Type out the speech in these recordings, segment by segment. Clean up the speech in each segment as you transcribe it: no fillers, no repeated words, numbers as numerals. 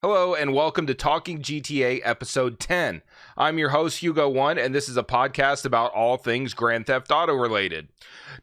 Hello and welcome to Talking GTA Episode 10. I'm your host, Hugo 1, and this is a podcast about all things Grand Theft Auto related.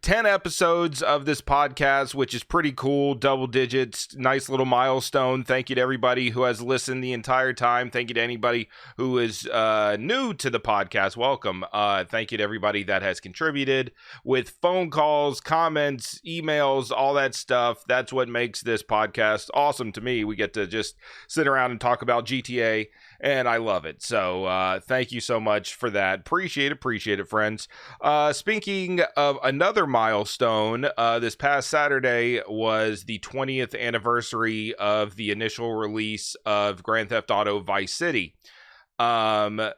10 episodes of this podcast, which is pretty cool, double digits, nice little milestone. Thank you to everybody who has listened the entire time. Thank you to anybody who is new to the podcast. Welcome. Thank you to everybody that has contributed with phone calls, comments, emails, all that stuff. That's what makes this podcast awesome to me. We get to just sit around and talk about GTA, and I love it. So thank you so much for that. Appreciate it, friends. Speaking of another milestone, this past Saturday was the 20th anniversary of the initial release of Grand Theft Auto Vice City. So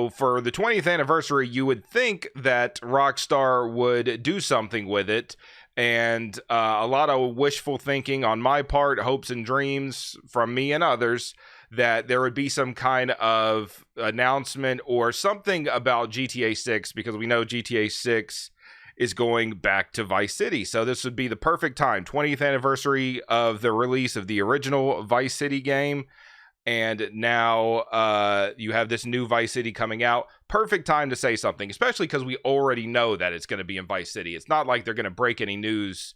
for the 20th anniversary, you would think that Rockstar would do something with it. And a lot of wishful thinking on my part, hopes and dreams from me and others, that there would be some kind of announcement or something about GTA 6, because we know GTA 6 is going back to Vice City. So this would be the perfect time, 20th anniversary of the release of the original Vice City game. And now you have this new Vice City coming out. Perfect time to say something, especially because we already know that it's going to be in Vice City. It's not like they're going to break any news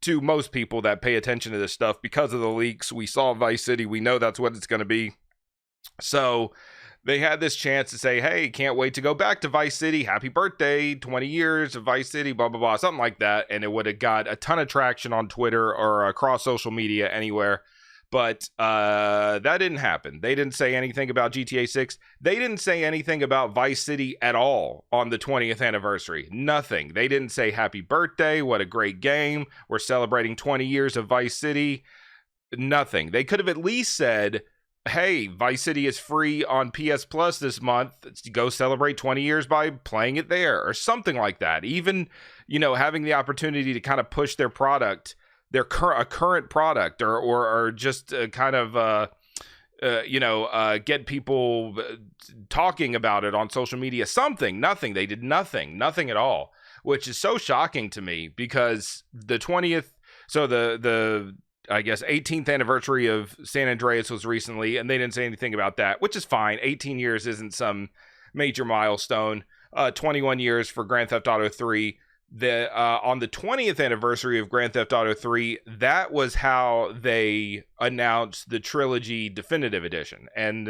to most people that pay attention to this stuff because of the leaks. We saw Vice City. We know that's what it's going to be. So they had this chance to say, hey, can't wait to go back to Vice City. Happy birthday, 20 years of Vice City, blah, blah, blah, something like that. And it would have got a ton of traction on Twitter or across social media anywhere. But that didn't happen. They didn't say anything about GTA 6. They didn't say anything about Vice City at all on the 20th anniversary. Nothing. They didn't say happy birthday, what a great game, we're celebrating 20 years of Vice City. Nothing. They could have at least said, hey, Vice City is free on PS Plus this month. Go celebrate 20 years by playing it there, or something like that. Even, having the opportunity to kind of push their product, their current product, or just kind of get people talking about it on social media. Nothing. They did nothing at all, which is so shocking to me, because the 20th, so the I guess 18th anniversary of San Andreas was recently, and they didn't say anything about that, which is fine. 18 years isn't some major milestone. 21 years for Grand Theft Auto 3. On the 20th anniversary of Grand Theft Auto 3, that was how they announced the Trilogy Definitive Edition. And,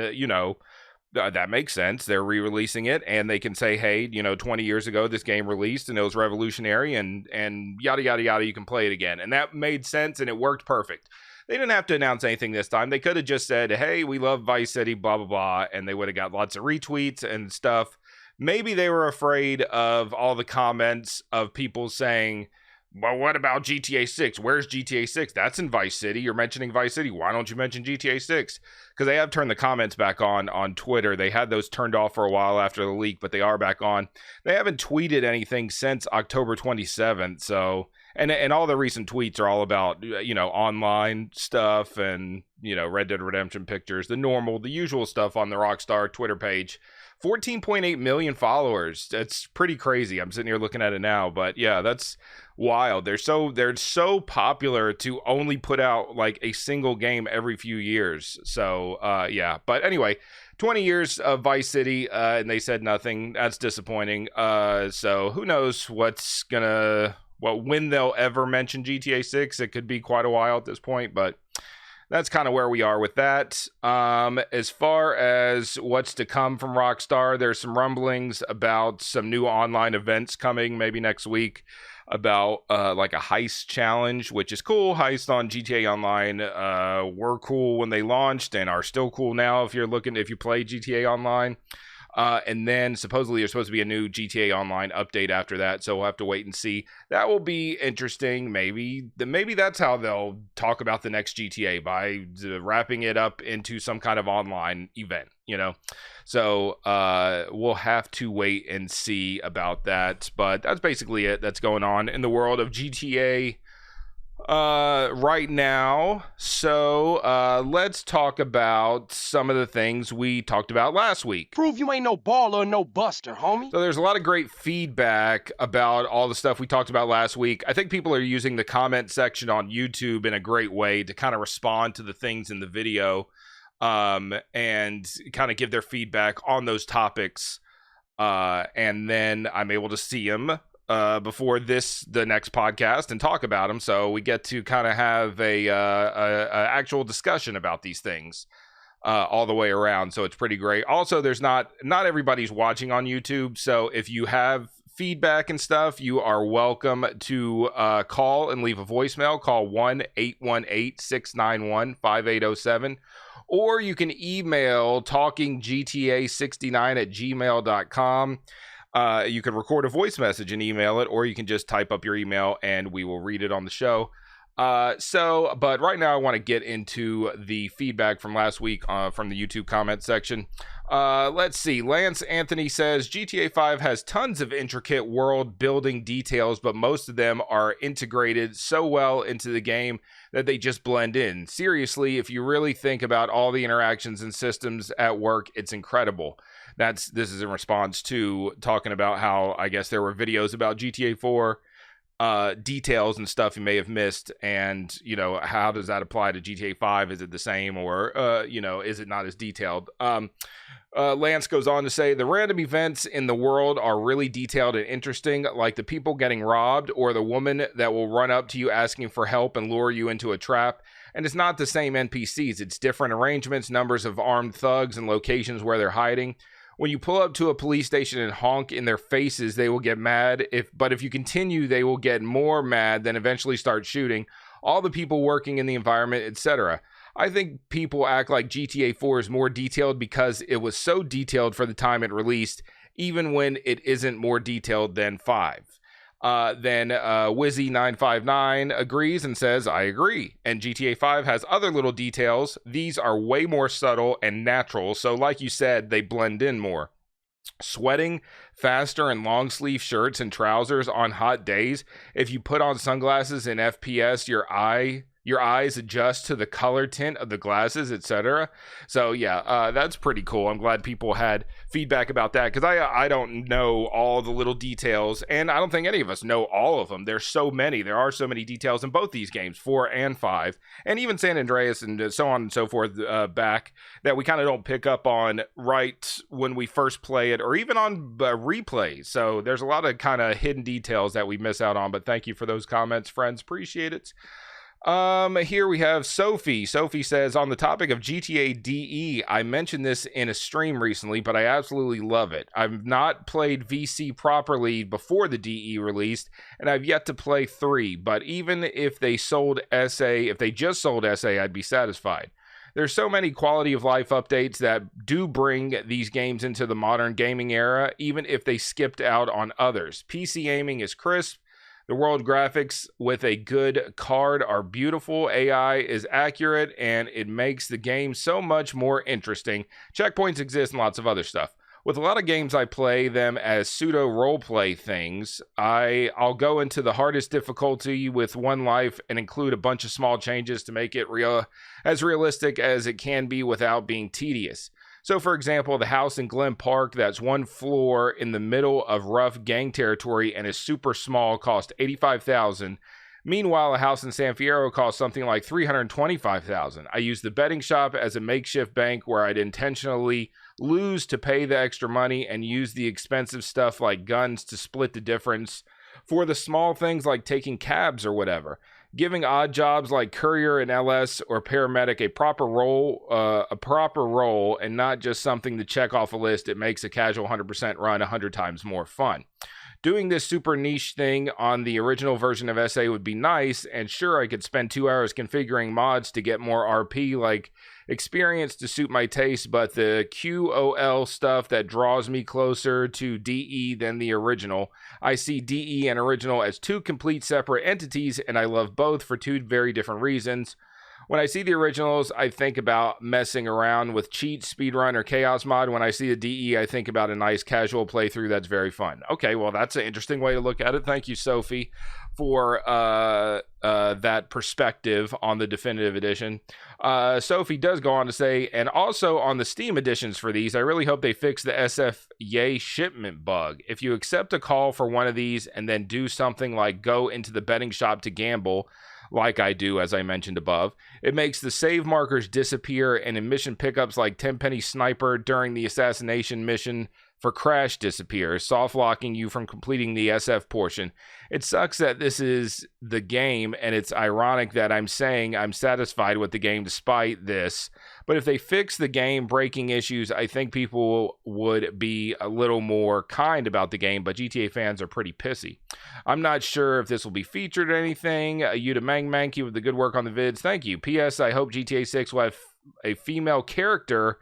that makes sense. They're re-releasing it, and they can say, hey, 20 years ago, this game released, and it was revolutionary, and yada, yada, yada, you can play it again. And that made sense, and it worked perfect. They didn't have to announce anything this time. They could have just said, hey, we love Vice City, blah, blah, blah, and they would have got lots of retweets and stuff. Maybe they were afraid of all the comments of people saying, well, what about GTA 6? Where's GTA 6? That's in Vice City. You're mentioning Vice City. Why don't you mention GTA 6? Because they have turned the comments back on Twitter. They had those turned off for a while after the leak, but they are back on. They haven't tweeted anything since October 27th. So, and all the recent tweets are all about, online stuff and, Red Dead Redemption pictures, the usual stuff on the Rockstar Twitter page. 14.8 million followers. That's pretty crazy. I'm sitting here looking at it now, but yeah, that's wild. They're so popular to only put out like a single game every few years. So yeah, but anyway, 20 years of Vice City, and they said nothing. That's disappointing. So who knows when they'll ever mention GTA 6. It could be quite a while at this point, but that's kind of where we are with that. As far as what's to come from Rockstar, there's some rumblings about some new online events coming maybe next week, about like a heist challenge, which is cool. Heist on GTA Online were cool when they launched and are still cool now if you play GTA Online. And then supposedly there's supposed to be a new GTA Online update after that, so we'll have to wait and see. That will be interesting. Maybe that's how they'll talk about the next GTA, by wrapping it up into some kind of online event, So we'll have to wait and see about that. But that's basically it that's going on in the world of GTA right now. So let's talk about some of the things we talked about last week. Prove you ain't no baller or no buster, homie. So there's a lot of great feedback about all the stuff we talked about last week. I think people are using the comment section on YouTube in a great way to kind of respond to the things in the video, and kind of give their feedback on those topics. And then I'm able to see them before the next podcast and talk about them, so we get to kind of have a actual discussion about these things all the way around. So it's pretty great. Also, there's not everybody's watching on YouTube, so if you have feedback and stuff, you are welcome to call and leave a voicemail. Call 1-818-691-5807, or you can email talkinggta69@gmail.com. You can record a voice message and email it, or you can just type up your email and we will read it on the show. But right now I want to get into the feedback from last week from the YouTube comment section. Let's see. Lance Anthony says GTA 5 has tons of intricate world building details, but most of them are integrated so well into the game that they just blend in. Seriously, if you really think about all the interactions and systems at work, it's incredible. This is in response to talking about how I guess there were videos about GTA 4 details and stuff you may have missed, and how does that apply to GTA 5? Is it the same, or is it not as detailed? Lance goes on to say the random events in the world are really detailed and interesting, like the people getting robbed or the woman that will run up to you asking for help and lure you into a trap. And it's not the same NPCs, it's different arrangements, numbers of armed thugs, and locations where they're hiding. When you pull up to a police station and honk in their faces, they will get mad. But if you continue, they will get more mad, then eventually start shooting. All the people working in the environment, etc. I think people act like GTA 4 is more detailed because it was so detailed for the time it released, even when it isn't more detailed than 5. Then Wizzy959 agrees and says, I agree. And GTA 5 has other little details. These are way more subtle and natural, so like you said, they blend in more. Sweating faster in long sleeve shirts and trousers on hot days. If you put on sunglasses in FPS, your eyes adjust to the color tint of the glasses, etc. So yeah, that's pretty cool. I'm glad people had feedback about that, because I don't know all the little details, and I don't think any of us know all of them. There's so many. There are so many details in both these games, 4 and 5, and even San Andreas and so on and so forth back, that we kind of don't pick up on right when we first play it, or even on replays. So there's a lot of kind of hidden details that we miss out on, but thank you for those comments, friends. Appreciate it. Here we have Sophie. Sophie says, on the topic of GTA DE, I mentioned this in a stream recently, but I absolutely love it. I've not played VC properly before the DE released, and I've yet to play 3, but even if they just sold SA, I'd be satisfied. There's so many quality of life updates that do bring these games into the modern gaming era, even if they skipped out on others. PC aiming is crisp. The world graphics with a good card are beautiful, AI is accurate, and it makes the game so much more interesting. Checkpoints exist and lots of other stuff. With a lot of games, I play them as pseudo roleplay things. I'll go into the hardest difficulty with 1 life and include a bunch of small changes to make it as realistic as it can be without being tedious. So, for example, the house in Glen Park that's 1 floor in the middle of rough gang territory and is super small cost $85,000. Meanwhile, a house in San Fierro cost something like $325,000. I used the betting shop as a makeshift bank where I'd intentionally lose to pay the extra money and use the expensive stuff like guns to split the difference for the small things like taking cabs or whatever. Giving odd jobs like courier and LS or paramedic a proper role, and not just something to check off a list, it makes a casual 100% run 100 times more fun. Doing this super niche thing on the original version of SA would be nice, and sure, I could spend 2 hours configuring mods to get more RP like experience to suit my taste, but the QOL stuff that draws me closer to DE than the original. I see DE and original as 2 complete separate entities, and I love both for 2 very different reasons. When I see the originals, I think about messing around with cheat, speedrun, or chaos mod. When I see the DE, I think about a nice casual playthrough that's very fun. Okay, well, that's an interesting way to look at it. Thank you, Sophie, for that perspective on the definitive edition. Sophie does go on to say, and also on the Steam editions for these, I really hope they fix the SF Yay shipment bug. If you accept a call for one of these and then do something like go into the betting shop to gamble, like I do, as I mentioned above, it makes the save markers disappear, and in mission pickups like Tenpenny Sniper during the assassination mission for Crash disappears, soft locking you from completing the SF portion. It sucks that this is the game, and it's ironic that I'm saying I'm satisfied with the game despite this, but if they fix the game breaking issues, I think people would be a little more kind about the game, but GTA fans are pretty pissy. I'm not sure if this will be featured or anything. You to Manky with the good work on the vids. Thank you. P.S. I hope GTA 6 will have a female character.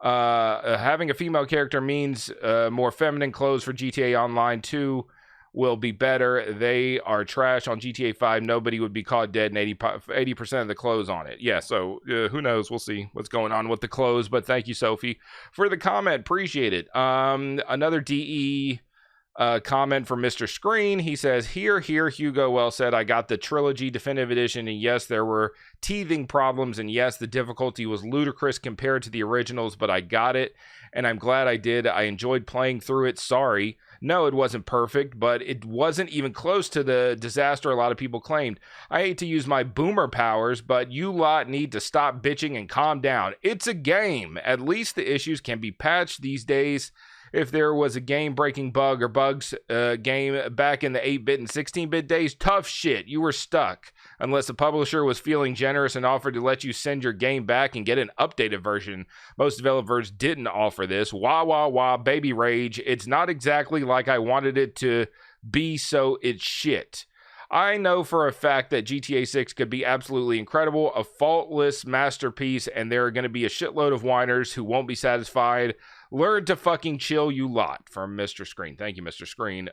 Having a female character means more feminine clothes for GTA Online 2 will be better. They are trash on GTA 5. Nobody would be caught dead and 80% of the clothes on it. Yeah, so who knows? We'll see what's going on with the clothes, but thank you, Sophie, for the comment. Appreciate it. Another DE comment from Mr. Screen. He says, here, Hugo, well said. I got the Trilogy Definitive Edition, and yes, there were teething problems, and yes, the difficulty was ludicrous compared to the originals, but I got it, and I'm glad I did. I enjoyed playing through it. Sorry. No, it wasn't perfect, but it wasn't even close to the disaster a lot of people claimed. I hate to use my boomer powers, but you lot need to stop bitching and calm down. It's a game. At least the issues can be patched these days. If there was a game-breaking bug or bugs game back in the 8-bit and 16-bit days, tough shit. You were stuck. Unless the publisher was feeling generous and offered to let you send your game back and get an updated version. Most developers didn't offer this. Wah, baby rage. It's not exactly like I wanted it to be, so it's shit. I know for a fact that GTA 6 could be absolutely incredible, a faultless masterpiece, and there are going to be a shitload of whiners who won't be satisfied. Learn to fucking chill, you lot. From Mr. Screen. Thank you, Mr. Screen.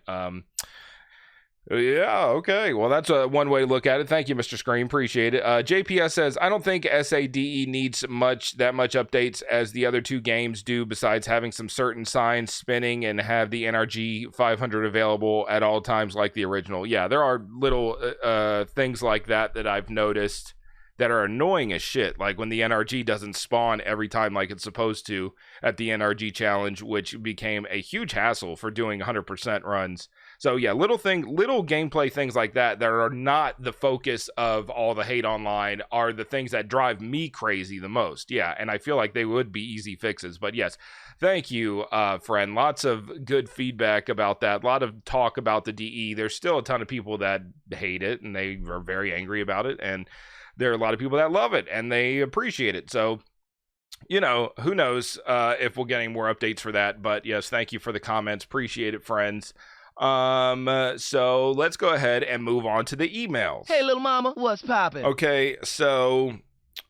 Yeah, okay. Well, that's one way to look at it. Thank you, Mr. Screen. Appreciate it. JPS says, I don't think SADE needs that much updates as the other two games do, besides having some certain signs spinning and have the NRG 500 available at all times like the original. Yeah, there are little things like that I've noticed that are annoying as shit, like when the NRG doesn't spawn every time like it's supposed to at the NRG challenge, which became a huge hassle for doing 100% runs. So yeah, little gameplay things like that are not the focus of all the hate online are the things that drive me crazy the most. Yeah, and I feel like they would be easy fixes. But yes, thank you, friend. Lots of good feedback about that. A lot of talk about the DE. There's still a ton of people that hate it, and they are very angry about it. And there are a lot of people that love it, and they appreciate it. So, you know, who knows if we'll get any more updates for that. But yes, thank you for the comments. Appreciate it, friends. So let's go ahead and move on to the emails. Hey, little mama, what's poppin'? Okay, so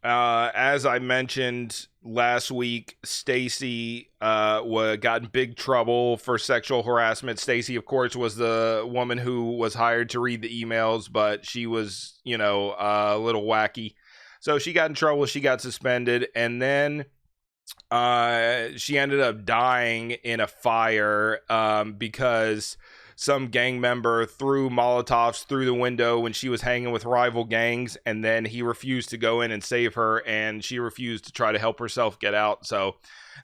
as I mentioned last week, Stacy got in big trouble for sexual harassment. Stacy, of course, was the woman who was hired to read the emails, but she was, you know, a little wacky. So she got in trouble. She got suspended, and then she ended up dying in a fire because some gang member threw Molotovs through the window when she was hanging with rival gangs, and then he refused to go in and save her, and she refused to try to help herself get out. So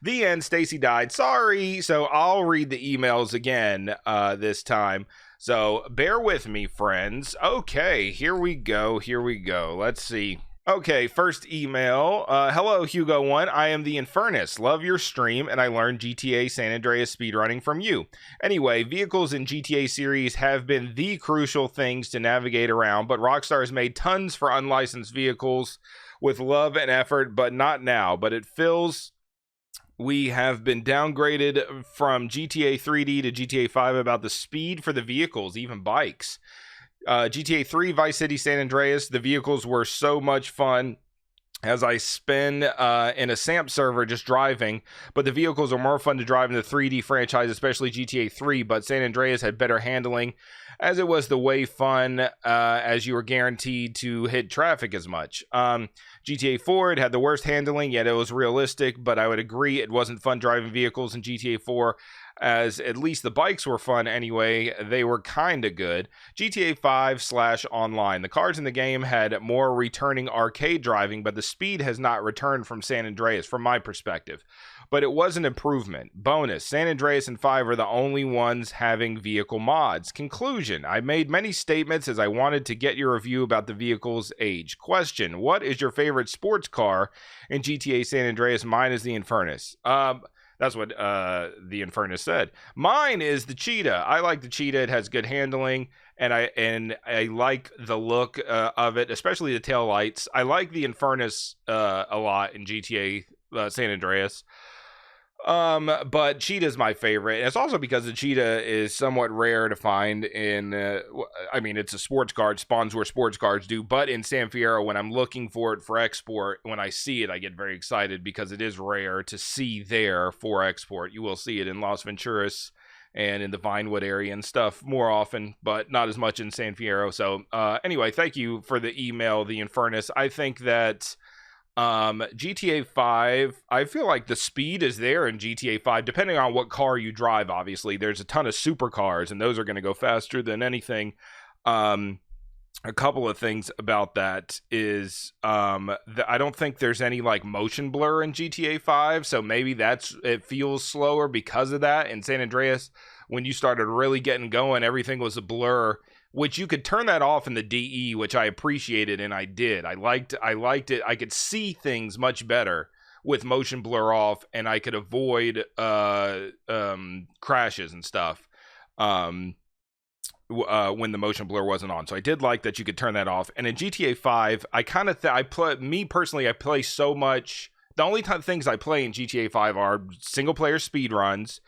the end, Stacy died. Sorry. So I'll read the emails again this time. So bear with me, friends. Okay, here we go. Let's see. Okay, first email. Hello, Hugo1. I am the Infernus. Love your stream, and I learned GTA San Andreas speedrunning from you. Anyway, vehicles in GTA series have been the crucial things to navigate around, but Rockstar has made tons for unlicensed vehicles with love and effort, but not now. But it feels we have been downgraded from GTA 3D to GTA 5 about the speed for the vehicles, even bikes. GTA 3, Vice City, San Andreas, the vehicles were so much fun as I spin in a SAMP server just driving, but the vehicles are more fun to drive in the 3D franchise, especially GTA 3, but San Andreas had better handling, as it was the way fun as you were guaranteed to hit traffic as much. GTA 4, it had the worst handling, yet it was realistic, but I would agree it wasn't fun driving vehicles in GTA 4, as at least the bikes were fun anyway. They were kind of good. GTA 5/online. The cars in the game had more returning arcade driving, but the speed has not returned from San Andreas, from my perspective. But it was an improvement. Bonus, San Andreas and 5 are the only ones having vehicle mods. Conclusion, I made many statements as I wanted to get your review about the vehicle's age. Question, what is your favorite sports car in GTA San Andreas? Mine is the Infernus. That's what the Infernus said. Mine is the Cheetah. I like the Cheetah. It has good handling, and I like the look of it, especially the tail lights. I like the Infernus a lot in GTA San Andreas. But Cheetah's my favorite. And it's also because the Cheetah is somewhat rare to find in, I mean, it's a sports car. It spawns where sports cars do. But in San Fierro, when I'm looking for it for export, when I see it, I get very excited because it is rare to see there for export. You will see it in Las Venturas and in the Vinewood area and stuff more often, but not as much in San Fierro. So anyway, thank you for the email, the Infernus. I think that GTA 5, I feel like the speed is there in GTA 5, depending on what car you drive, obviously. There's a ton of supercars, and those are going to go faster than anything. A couple of things about that is I don't think there's any like motion blur in GTA 5, so maybe it feels slower because of that. In San Andreas, when you started really getting going, everything was a blur, which you could turn that off in the DE, which I appreciated, and I did. I liked it. I could see things much better with motion blur off, and I could avoid crashes and stuff when the motion blur wasn't on. So I did like that you could turn that off. And in GTA 5, I kind of I play so much. The only things I play in GTA 5 are single player speed runs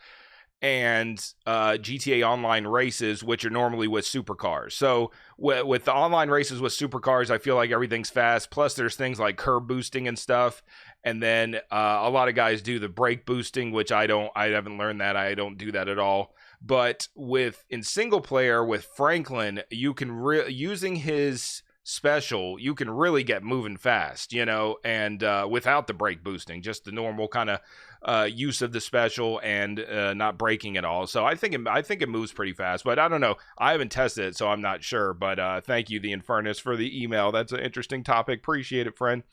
and GTA Online races, which are normally with supercars. So with the online races with supercars, I feel like everything's fast. Plus, there's things like curb boosting and stuff. And then a lot of guys do the brake boosting, which I haven't learned that. I don't do that at all. But in single player with Franklin, you can using his special, you can really get moving fast, and without the brake boosting, just the normal kind of use of the special and not braking at all. So I think it moves pretty fast, but I don't know. I haven't tested it, so I'm not sure. But thank you, the Infernus, for the email. That's an interesting topic. Appreciate it, friend.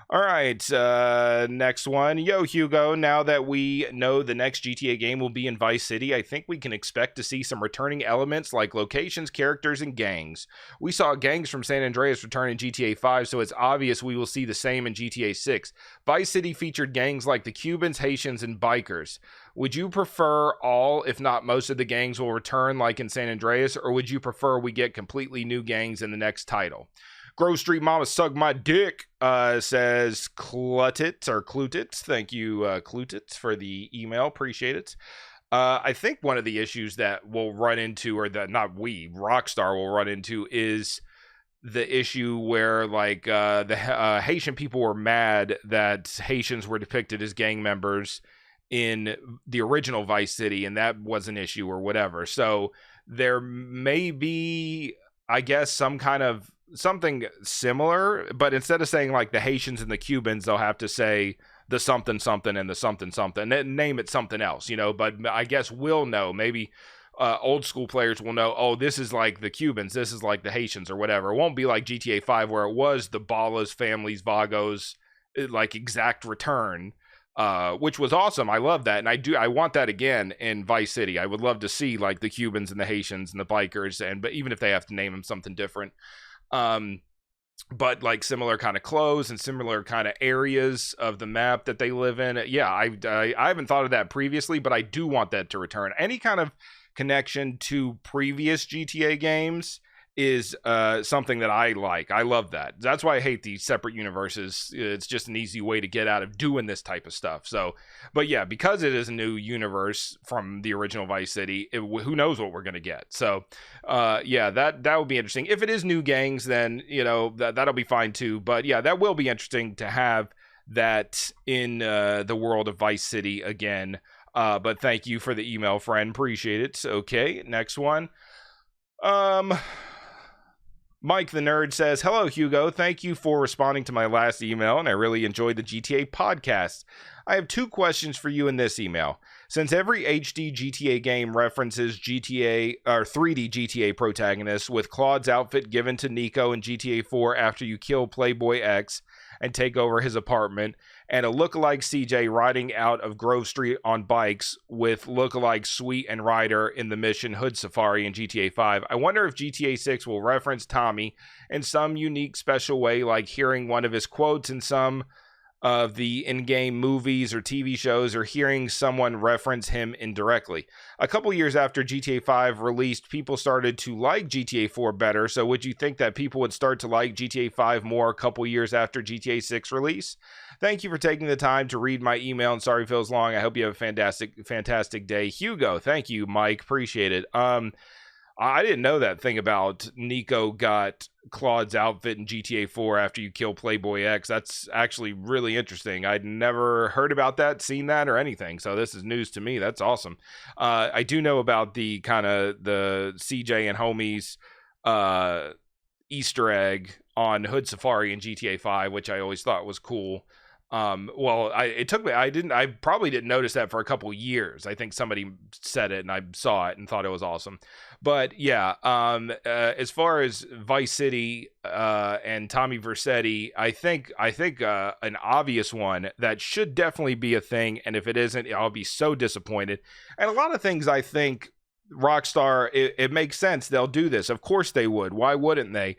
All right, next one. Yo, Hugo, now that we know the next GTA game will be in Vice City, I think we can expect to see some returning elements like locations, characters, and gangs. We saw gangs from San Andreas return in GTA 5, so it's obvious we will see the same in GTA 6. Vice City featured gangs like the Cubans, Haitians, and bikers. Would you prefer all, if not most of the gangs will return like in San Andreas, or would you prefer we get completely new gangs in the next title? Grove Street Mama Suck My Dick says Clutits. Thank you, Clutits, for the email. Appreciate it. I think one of the issues that we'll run into, or that Rockstar will run into, is the issue where the Haitian people were mad that Haitians were depicted as gang members in the original Vice City, and that was an issue or whatever. So there may be, I guess, some kind of something similar, but instead of saying like the Haitians and the Cubans, they'll have to say the something something and the something something, and name it something else, but I guess we'll know. Maybe old school players will know, oh, this is like the Cubans, this is like the Haitians or whatever. It won't be like GTA 5 where it was the Ballas, families, Vagos, like exact return, which was awesome. I love that, and I want that again in Vice City. I would love to see like the Cubans and the Haitians and the bikers, but even if they have to name them something different. But like similar kind of clothes and similar kind of areas of the map that they live in. Yeah, I haven't thought of that previously, but I do want that to return. Any kind of connection to previous GTA games is something that I like. I love that. That's why I hate these separate universes. It's just an easy way to get out of doing this type of stuff. So, but yeah, because it is a new universe from the original Vice City, who knows what we're going to get. So, yeah, that would be interesting. If it is new gangs, then, you know, that'll be fine too. But yeah, that will be interesting to have that in the world of Vice City again. But thank you for the email, friend. Appreciate it. Okay, next one. Mike the Nerd says, hello, Hugo. Thank you for responding to my last email, and I really enjoyed the GTA podcast. I have 2 questions for you in this email. Since every HD GTA game references GTA or 3D GTA protagonists, with Claude's outfit given to Nico in GTA 4 after you kill Playboy X and take over his apartment, and a lookalike CJ riding out of Grove Street on bikes with lookalike Sweet and Ryder in the mission Hood Safari in GTA 5. I wonder if GTA 6 will reference Tommy in some unique special way, like hearing one of his quotes in some of the in-game movies or TV shows, or hearing someone reference him indirectly. A couple years after GTA 5 released, people started to like GTA 4 better, so would you think that people would start to like GTA 5 more a couple years after GTA 6 release? Thank you for taking the time to read my email, and sorry if it was long. I hope you have a fantastic day. Hugo, thank you, Mike. Appreciate it. I didn't know that thing about Nico got Claude's outfit in GTA 4 after you kill Playboy X. That's actually really interesting. I'd never heard about that, seen that, or anything. So this is news to me. That's awesome. I do know about the kind of the CJ and homies Easter egg on Hood Safari in GTA 5, which I always thought was cool. I probably didn't notice that for a couple years. I think somebody said it and I saw it and thought it was awesome. But yeah, as far as Vice City and Tommy Vercetti, I think an obvious one that should definitely be a thing, and if it isn't, I'll be so disappointed. And a lot of things, I think Rockstar, it makes sense they'll do this. Of course they would. Why wouldn't they?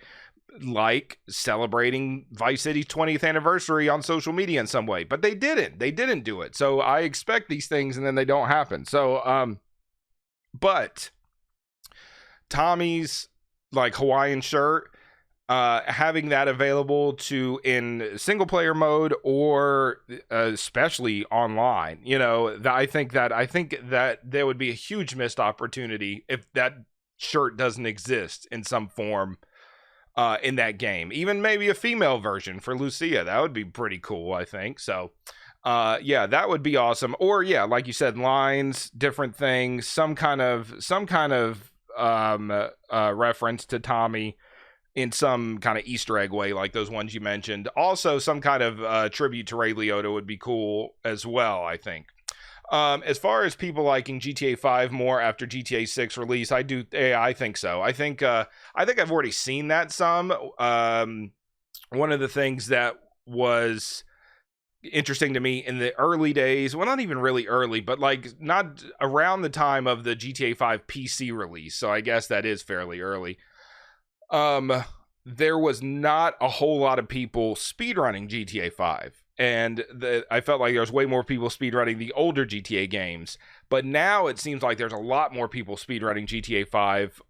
Like celebrating Vice City's 20th anniversary on social media in some way, but they didn't do it. So I expect these things and then they don't happen. So but Tommy's like Hawaiian shirt, having that available to in single player mode or especially online, you know, I think that there would be a huge missed opportunity if that shirt doesn't exist in some form in that game. Even maybe a female version for Lucia. That would be pretty cool, I think. So, yeah, that would be awesome. Or yeah, like you said, lines, different things, some kind of reference to Tommy in some kind of Easter egg way, like those ones you mentioned. Also, some kind of tribute to Ray Liotta would be cool as well, I think. As far as people liking GTA 5 more after GTA 6 release, I think so. I think I've already seen that some. One of the things that was interesting to me in the early days, well, not even really early, but like not around the time of the GTA 5 PC release, so I guess that is fairly early. There was not a whole lot of people speedrunning GTA 5. And I felt like there was way more people speedrunning the older GTA games. But now it seems like there's a lot more people speedrunning GTA 5.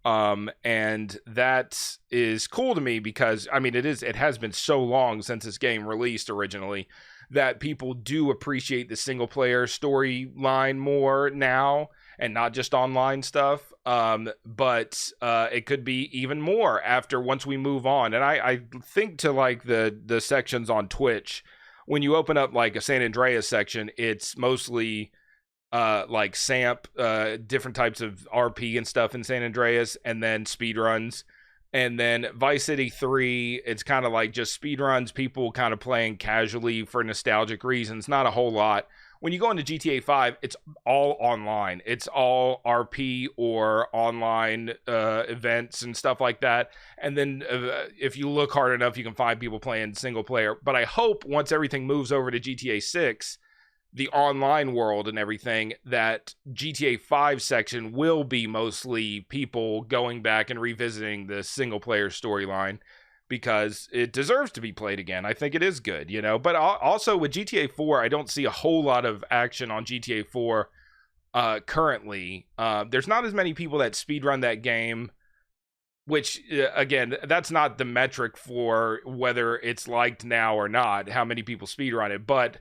And that is cool to me because, I mean, it has been so long since this game released originally that people do appreciate the single player storyline more now and not just online stuff. But it could be even more once we move on. And I think to like the sections on Twitch, when you open up like a San Andreas section, it's mostly like SAMP, different types of RP and stuff in San Andreas, and then speedruns. And then Vice City 3, it's kind of like just speedruns, people kind of playing casually for nostalgic reasons, not a whole lot. When you go into GTA 5, it's all online. It's all RP or online events and stuff like that. And then if you look hard enough, you can find people playing single player. But I hope once everything moves over to GTA 6, the online world and everything, that GTA 5 section will be mostly people going back and revisiting the single player storyline, because it deserves to be played again. I think it is good, you know. But also with GTA 4, I don't see a whole lot of action on GTA 4 currently. There's not as many people that speedrun that game which again, that's not the metric for whether it's liked now or not, how many people speedrun it, but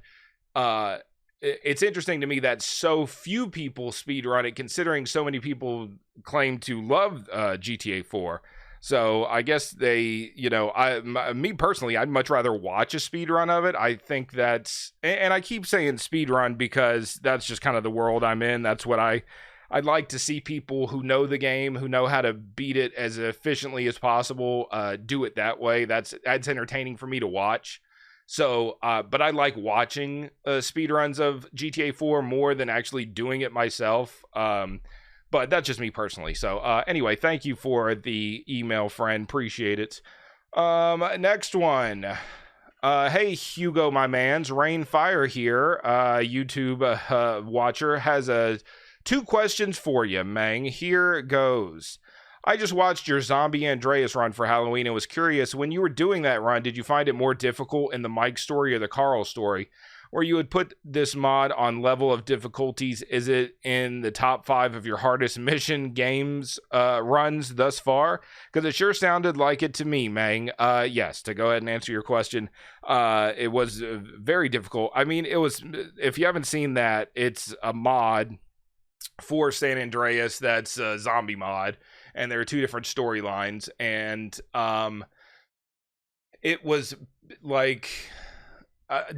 it's interesting to me that so few people speedrun it, considering so many people claim to love GTA 4. So I guess they, me personally, I'd much rather watch a speedrun of it. I think that's, and I keep saying speedrun because that's just kind of the world I'm in. That's what I'd like to see people who know the game, who know how to beat it as efficiently as possible, do it that way. That's entertaining for me to watch. So, but I like watching speedruns of GTA 4 more than actually doing it myself. But that's just me personally. So, anyway, thank you for the email, friend. Appreciate it. Next one. Hey, Hugo, my mans. Rainfire here. YouTube watcher has two questions for you, Mang. Here goes. I just watched your Zombie Andreas run for Halloween and was curious, when you were doing that run, did you find it more difficult in the Mike story or the Carl story? Or you would put this mod on level of difficulties? Is it in the top 5 of your hardest mission games runs thus far? Because it sure sounded like it to me, Mang. Yes, to go ahead and answer your question, it was very difficult. I mean, it was, if you haven't seen that, it's a mod for San Andreas that's a zombie mod, and there are 2 different storylines, and it was like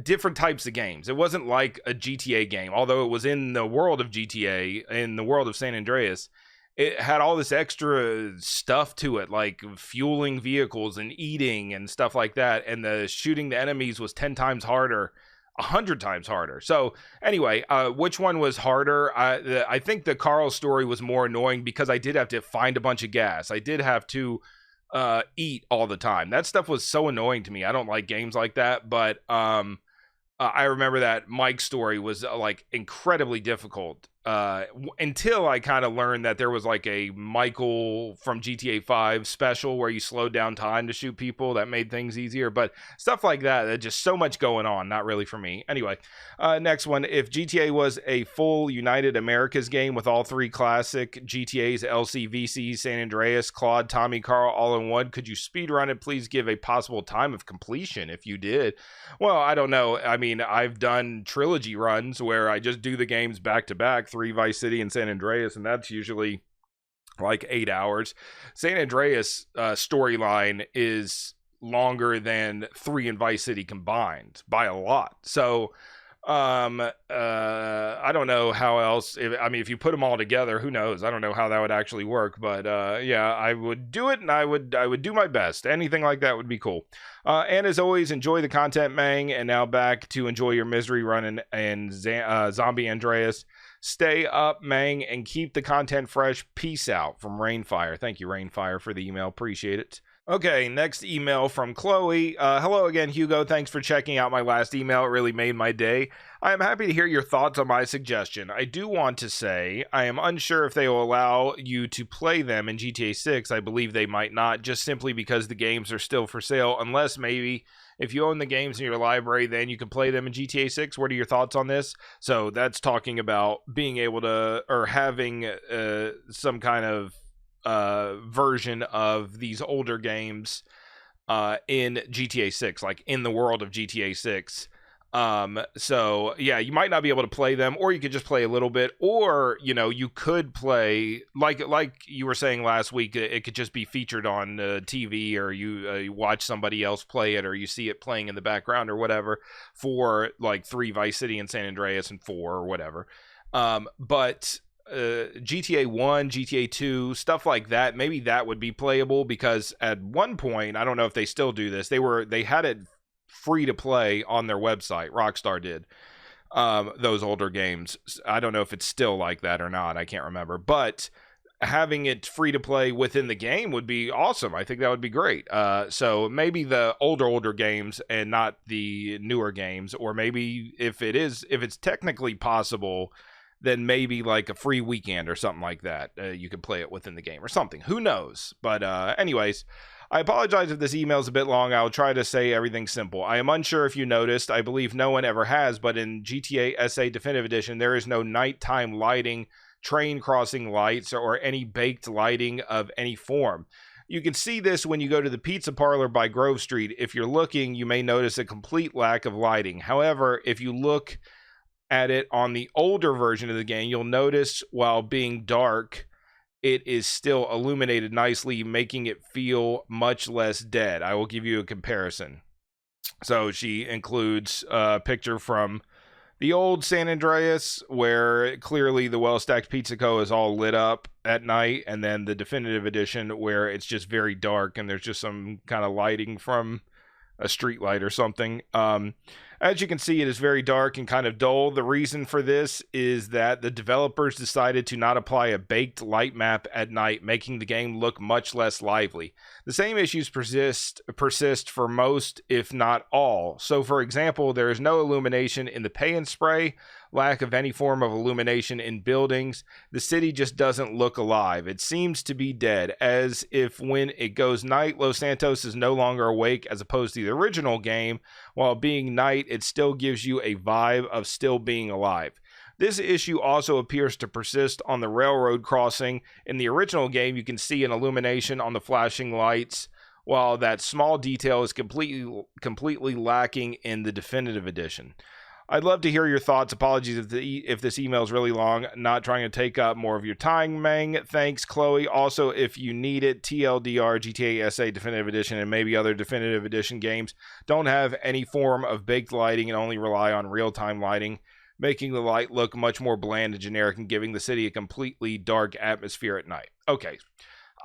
different types of games. It wasn't like a GTA game, although it was in the world of GTA, in the world of San Andreas. It had all this extra stuff to it, like fueling vehicles and eating and stuff like that, and the shooting the enemies was 10 times harder, 100 times harder. So anyway, which one was harder? I think the Carl story was more annoying because I did have to find a bunch of gas. I did have to eat all the time. That stuff was so annoying to me. I don't like games like that, but I remember that Mike's story was like incredibly difficult until I kind of learned that there was like a Michael from GTA 5 special where you slowed down time to shoot people. That made things easier, but stuff like that, just so much going on. Not really for me. Anyway, next one. If GTA was a full United Americas game with all 3 classic GTAs, LC, VC, San Andreas, Claude, Tommy, Carl, all in one, could you speedrun it? Please give a possible time of completion if you did. Well, I don't know. I mean, I've done trilogy runs where I just do the games back to back, 3 Vice City and San Andreas, and that's usually like 8 hours. San Andreas storyline is longer than 3 in Vice City combined by a lot. So I don't know how else. If you put them all together, who knows? I don't know how that would actually work, but yeah, I would do it, and I would do my best. Anything like that would be cool. And as always, enjoy the content, Mang. And now back to enjoy your misery run and Zombie Andreas. Stay up, Mang, and keep the content fresh. Peace out from Rainfire. Thank you, Rainfire, for the email. Appreciate it. Okay, next email from Chloe. Hello again, Hugo. Thanks for checking out my last email. It really made my day. I am happy to hear your thoughts on my suggestion. I do want to say I am unsure if they will allow you to play them in GTA 6. I believe they might not, just simply because the games are still for sale, unless maybe if you own the games in your library, then you can play them in GTA 6. What are your thoughts on this? So that's talking about being able to, or having some kind of version of these older games in GTA 6, like in the world of GTA 6. So yeah, you might not be able to play them, or you could just play a little bit, or you could play like you were saying last week, it could just be featured on TV, or you watch somebody else play it, or you see it playing in the background or whatever for like 3 Vice City and San Andreas and 4 or whatever. But GTA 1, GTA 2, stuff like that, maybe that would be playable, because at one point, I don't know if they still do this, they had it free to play on their website. Rockstar did those older games. I don't know if it's still like that or not. I can't remember, but having it free to play within the game would be awesome. I think that would be great. So maybe the older games and not the newer games, or maybe if it's technically possible, then maybe like a free weekend or something like that. You could play it within the game or something. Who knows? But anyways, I apologize if this email is a bit long. I'll try to say everything simple. I am unsure if you noticed. I believe no one ever has, but in GTA SA Definitive Edition, there is no nighttime lighting, train crossing lights, or any baked lighting of any form. You can see this when you go to the pizza parlor by Grove Street. If you're looking, you may notice a complete lack of lighting. However, if you look at it on the older version of the game, you'll notice while being dark, it is still illuminated nicely, making it feel much less dead. I will give you a comparison. So she includes a picture from the old San Andreas, where clearly the Well-Stacked Pizza Co. is all lit up at night, and then the definitive edition, where it's just very dark and there's just some kind of lighting from a street light or something. As you can see, it is very dark and kind of dull. The reason for this is that the developers decided to not apply a baked light map at night, making the game look much less lively. The same issues persist for most, if not all. So, for example, there is no illumination in the pay and spray, lack of any form of illumination in buildings. The city just doesn't look alive. It seems to be dead, as if when it goes night, Los Santos is no longer awake, as opposed to the original game. While being night, it still gives you a vibe of still being alive. This issue also appears to persist on the railroad crossing. In the original game, you can see an illumination on the flashing lights, while that small detail is completely lacking in the definitive edition. I'd love to hear your thoughts. Apologies if this email is really long. Not trying to take up more of your time, Meng. Thanks, Chloe. Also, if you need it, TLDR, GTA SA Definitive Edition, and maybe other Definitive Edition games don't have any form of baked lighting and only rely on real-time lighting, making the light look much more bland and generic and giving the city a completely dark atmosphere at night. Okay,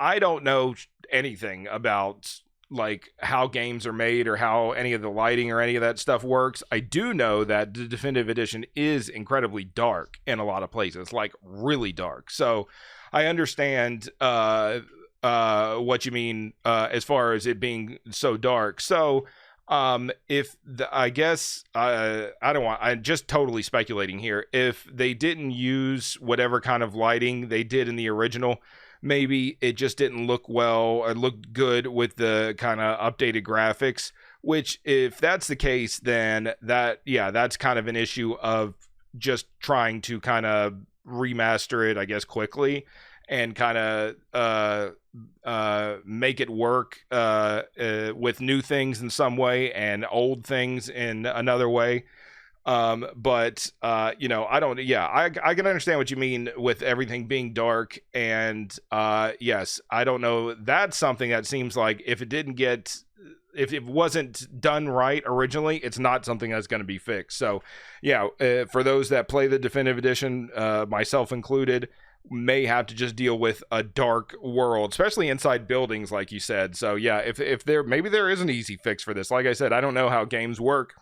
I don't know anything about like how games are made or how any of the lighting or any of that stuff works. I do know that the definitive edition is incredibly dark in a lot of places, like really dark. So I understand what you mean as far as it being so dark. So if the, I guess I'm just totally speculating here. If they didn't use whatever kind of lighting they did in the original, maybe it just didn't look well or looked good with the kind of updated graphics, which if that's the case, then that's kind of an issue of just trying to kind of remaster it, I guess, quickly and kind of make it work with new things in some way and old things in another way. But I can understand what you mean with everything being dark, and yes, I don't know. That's something that seems like if it wasn't done right originally, it's not something that's going to be fixed. So yeah, for those that play the definitive edition, myself included, may have to just deal with a dark world, especially inside buildings, like you said. So yeah, if there is an easy fix for this. Like I said, I don't know how games work.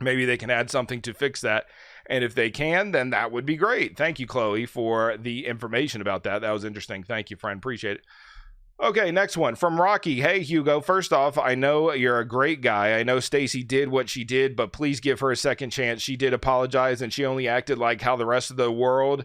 Maybe they can add something to fix that. And if they can, then that would be great. Thank you, Chloe, for the information about that. That was interesting. Thank you, friend. Appreciate it. Okay, next one from Rocky. Hey, Hugo. First off, I know you're a great guy. I know Stacy did what she did, but please give her a second chance. She did apologize, and she only acted like how the rest of the world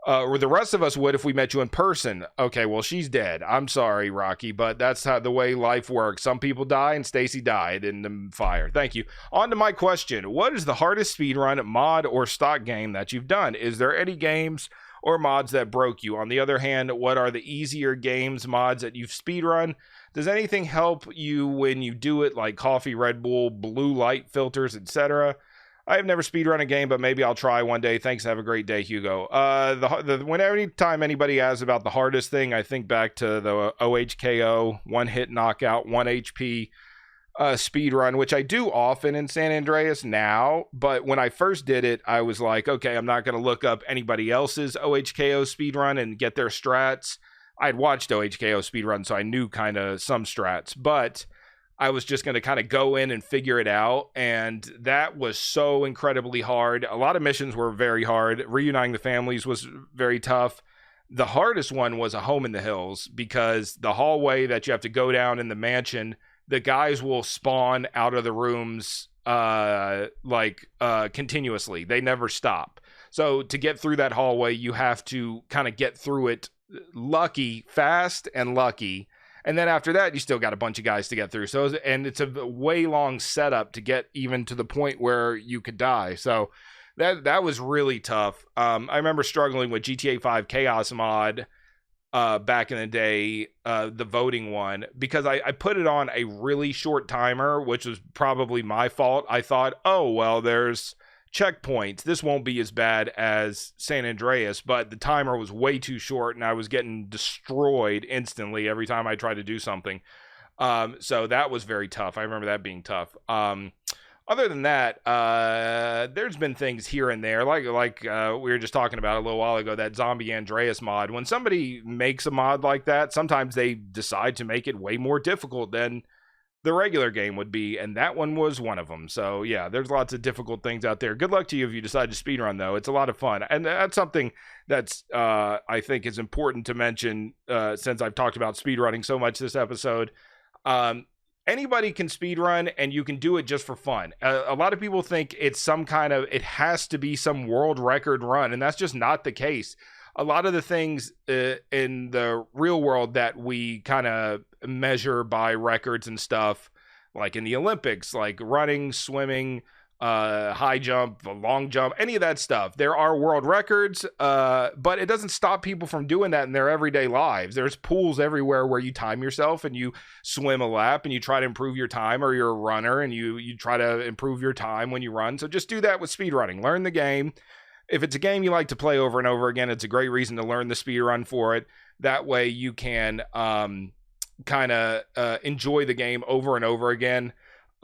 or the rest of us would if we met you in person. Okay, well, she's dead. I'm sorry, Rocky, but that's how the way life works. Some people die, and Stacy died in the fire. Thank you. On to my question. What is the hardest speedrun, mod, or stock game that you've done? Is there any games or mods that broke you? On the other hand, what are the easier games, mods that you've speedrun? Does anything help you when you do it, like coffee, Red Bull, blue light filters, etc.? I have never speedrun a game, but maybe I'll try one day. Thanks. Have a great day, Hugo. Whenever time anybody asks about the hardest thing, I think back to the OHKO, one hit knockout, 1 HP speedrun, which I do often in San Andreas now. But when I first did it, I was like, okay, I'm not going to look up anybody else's OHKO speedrun and get their strats. I'd watched OHKO speedrun, so I knew kind of some strats, but I was just going to kind of go in and figure it out. And that was so incredibly hard. A lot of missions were very hard. Reuniting the families was very tough. The hardest one was a home in the hills, because the hallway that you have to go down in the mansion, the guys will spawn out of the rooms continuously. They never stop. So to get through that hallway, you have to kind of get through it fast and lucky. And then after that, you still got a bunch of guys to get through. So, and it's a way long setup to get even to the point where you could die. So that was really tough. I remember struggling with GTA 5 Chaos mod back in the day, the voting one, because I put it on a really short timer, which was probably my fault. I thought, oh, well, there's checkpoints. This won't be as bad as San Andreas, but the timer was way too short and I was getting destroyed instantly every time I tried to do something. So that was very tough. I remember that being tough. Other than that, there's been things here and there, like we were just talking about a little while ago, that Zombie Andreas mod. When somebody makes a mod like that, sometimes they decide to make it way more difficult than the regular game would be, and that one was one of them. So yeah, there's lots of difficult things out there. Good luck to you if you decide to speedrun, though. It's a lot of fun, and that's something that's I think is important to mention, since I've talked about speedrunning so much this episode. Anybody can speedrun, and you can do it just for fun. A lot of people think it's it has to be some world record run, and that's just not the case. A lot of the things in the real world that we kind of measure by records and stuff, like in the Olympics, like running, swimming, high jump, long jump, any of that stuff, there are world records, but it doesn't stop people from doing that in their everyday lives. There's pools everywhere where you time yourself and you swim a lap and you try to improve your time, or you're a runner and you try to improve your time when you run. So just do that with speedrunning. Learn the game. If it's a game you like to play over and over again, it's a great reason to learn the speedrun for it. That way you can kind of enjoy the game over and over again.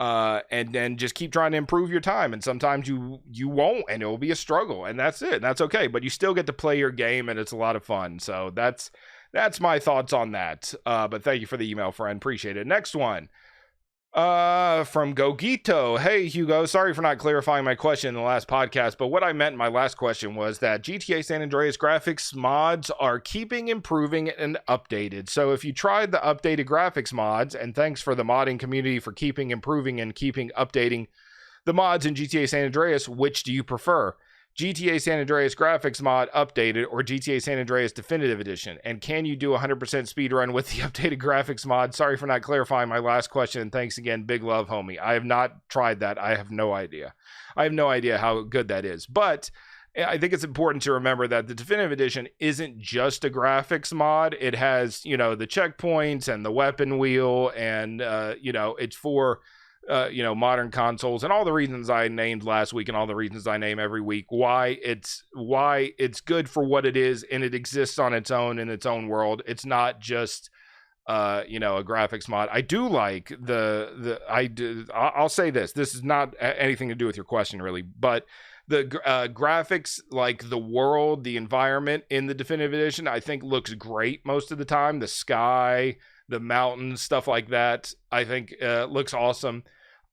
And then just keep trying to improve your time. And sometimes you won't, and it will be a struggle, and that's it. That's okay. But you still get to play your game, and it's a lot of fun. So that's my thoughts on that. But thank you for the email, friend. Appreciate it. Next one. From Gogito. Hey, Hugo, sorry for not clarifying my question in the last podcast, but what I meant in my last question was that GTA San Andreas graphics mods are keeping improving and updated. So if you tried the updated graphics mods, and thanks for the modding community for keeping improving and keeping updating the mods in GTA San Andreas, which do you prefer? GTA San Andreas graphics mod updated, or GTA San Andreas definitive edition? And can you do 100% speedrun with the updated graphics mod? Sorry for not clarifying my last question, and thanks again. Big love, homie. I have not tried that. I have no idea. I have no idea how good that is. But I think it's important to remember that the definitive edition isn't just a graphics mod. It has, the checkpoints and the weapon wheel, and, it's for modern consoles, and all the reasons I named last week and all the reasons I name every week, why it's good for what it is, and it exists on its own in its own world. It's not just a graphics mod. I do like I'll say this is not anything to do with your question really, but the graphics, like the world, the environment in the definitive edition, I think looks great most of the time. The sky, the mountains, stuff like that, I think looks awesome.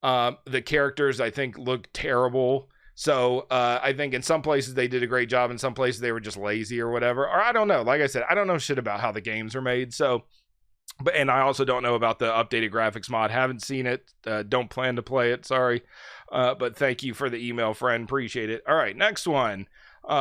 The characters, I think, look terrible. So I think in some places they did a great job. In some places they were just lazy or whatever. Or I don't know. Like I said, I don't know shit about how the games are made. So, and I also don't know about the updated graphics mod. Haven't seen it. Don't plan to play it. Sorry. But thank you for the email, friend. Appreciate it. All right, next one.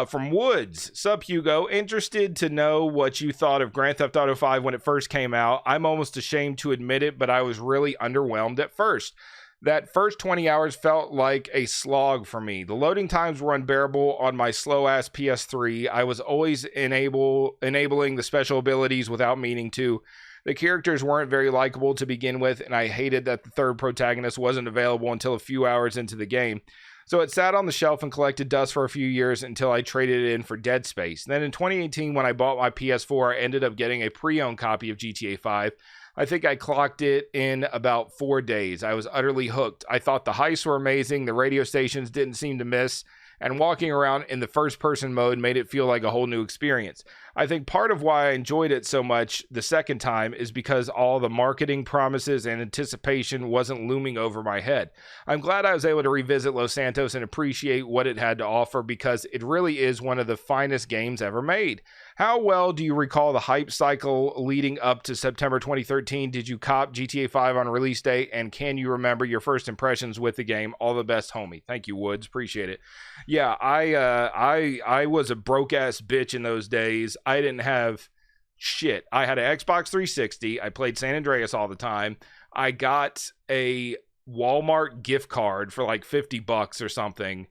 From Woods. Sup, Hugo. Interested to know what you thought of Grand Theft Auto 5 when it first came out. I'm almost ashamed to admit it, but I was really underwhelmed at first. That first 20 hours felt like a slog for me. The loading times were unbearable on my slow-ass PS3. I was always enabling the special abilities without meaning to. The characters weren't very likable to begin with, and I hated that the third protagonist wasn't available until a few hours into the game. So it sat on the shelf and collected dust for a few years until I traded it in for Dead Space. Then in 2018, when I bought my PS4, I ended up getting a pre-owned copy of GTA 5. I think I clocked it in about 4 days. I was utterly hooked. I thought the heists were amazing, the radio stations didn't seem to miss, and walking around in the first-person mode made it feel like a whole new experience. I think part of why I enjoyed it so much the second time is because all the marketing promises and anticipation wasn't looming over my head. I'm glad I was able to revisit Los Santos and appreciate what it had to offer, because it really is one of the finest games ever made. How well do you recall the hype cycle leading up to September 2013? Did you cop GTA 5 on release day? And can you remember your first impressions with the game? All the best, homie. Thank you, Woods. Appreciate it. Yeah, I was a broke ass bitch in those days. I didn't have shit. I had an Xbox 360. I played San Andreas all the time. I got a Walmart gift card for like $50 or something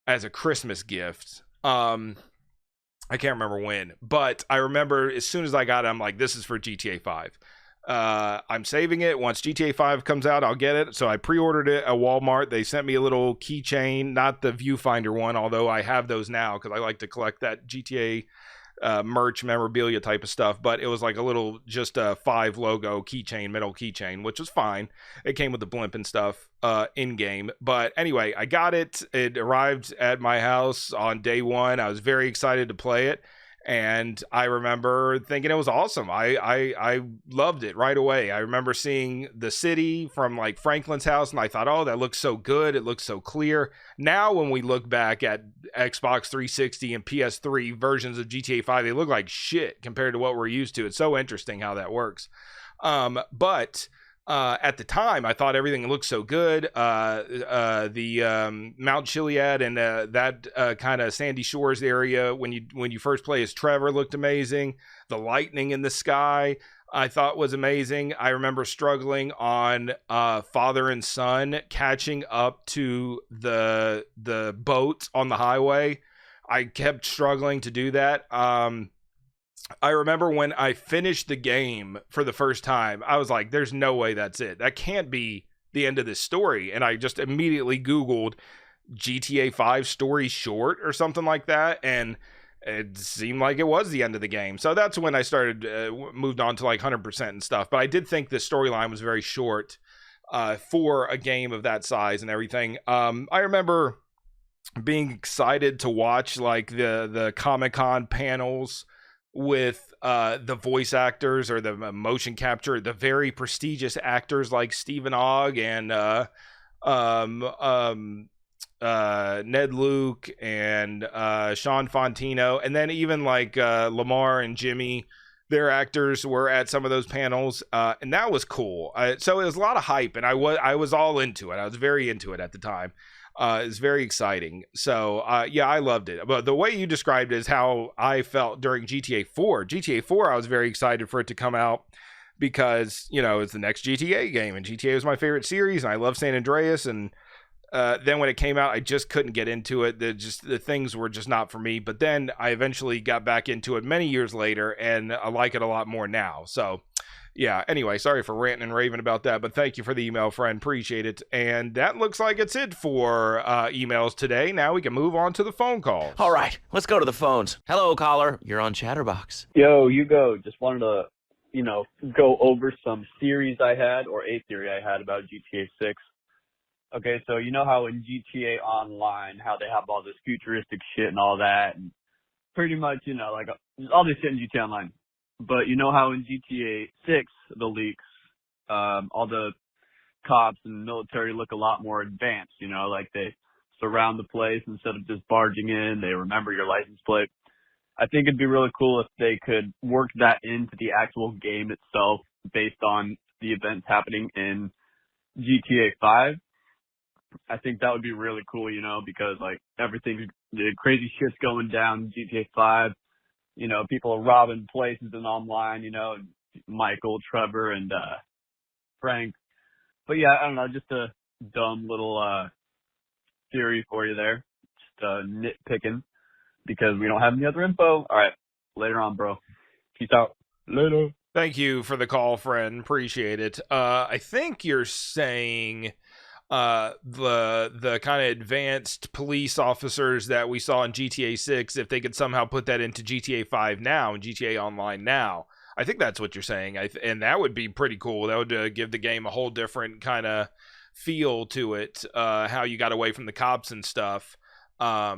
as a Christmas gift. I can't remember when, but I remember as soon as I got it, I'm like, this is for GTA 5. I'm saving it. Once GTA 5 comes out, I'll get it. So I pre-ordered it at Walmart. They sent me a little keychain, not the viewfinder one, although I have those now because I like to collect that GTA merch memorabilia type of stuff, but it was like a little just a 5 logo keychain, metal keychain, which was fine. It came with the blimp and stuff in game, but anyway, I got it. It arrived at my house on day one. I was very excited to play it, and I remember thinking it was awesome. I loved it right away. I remember seeing the city from like Franklin's house, and I thought, oh, that looks so good. It looks so clear. Now, when we look back at Xbox 360 and PS3 versions of GTA 5, they look like shit compared to what we're used to. It's so interesting how that works. But at the time, I thought everything looked so good. The Mount Chiliad and that kind of Sandy Shores area when you first play as Trevor looked amazing. The lightning in the sky I thought was amazing. I remember struggling on father and son catching up to the boat on the highway. I kept struggling to do that. I remember when I finished the game for the first time, I was like, there's no way that's it. That can't be the end of this story. And I just immediately Googled GTA 5 story short or something like that. And it seemed like it was the end of the game. So that's when I started, moved on to like 100% and stuff. But I did think the storyline was very short for a game of that size and everything. I remember being excited to watch like the Comic-Con panels with the voice actors or the motion capture, the very prestigious actors like Stephen Ogg and Ned Luke and Sean Fontino, and then even like Lamar and Jimmy, their actors were at some of those panels, and that was cool. So it was a lot of hype, and I was all into it. I was very into it at the time. It's very exciting. So, yeah, I loved it. But the way you described it is how I felt during GTA 4. GTA 4, I was very excited for it to come out because, you know, it's the next GTA game, and GTA was my favorite series, and I love San Andreas, and then when it came out, I just couldn't get into it. The things were just not for me. But then I eventually got back into it many years later, and I like it a lot more now. So, yeah, anyway, sorry for ranting and raving about that, but thank you for the email, friend. Appreciate it. And that looks like it's it for emails today. Now we can move on to the phone calls. All right, let's go to the phones. Hello, caller. You're on Chatterbox. Yo, Hugo, just wanted to, go over some theories I had, or a theory I had about GTA 6. Okay, so you know how in GTA Online, how they have all this futuristic shit and all that, and pretty much, like all this shit in GTA Online. But you know how in GTA 6, the leaks, all the cops and military look a lot more advanced, like they surround the place instead of just barging in, they remember your license plate. I think it'd be really cool if they could work that into the actual game itself based on the events happening in GTA 5. I think that would be really cool, because like the crazy shit's going down in GTA 5. People are robbing places and online, Michael, Trevor, and Frank. But yeah, I don't know, just a dumb little theory for you there. Just nitpicking because we don't have any other info. All right, later on, bro. Peace out. Later. Thank you for the call, friend. Appreciate it. I think you're saying the kind of advanced police officers that we saw in GTA 6, if they could somehow put that into GTA 5 now and GTA Online now. I think that's what you're saying. And that would be pretty cool. That would give the game a whole different kind of feel to it, how you got away from the cops and stuff. But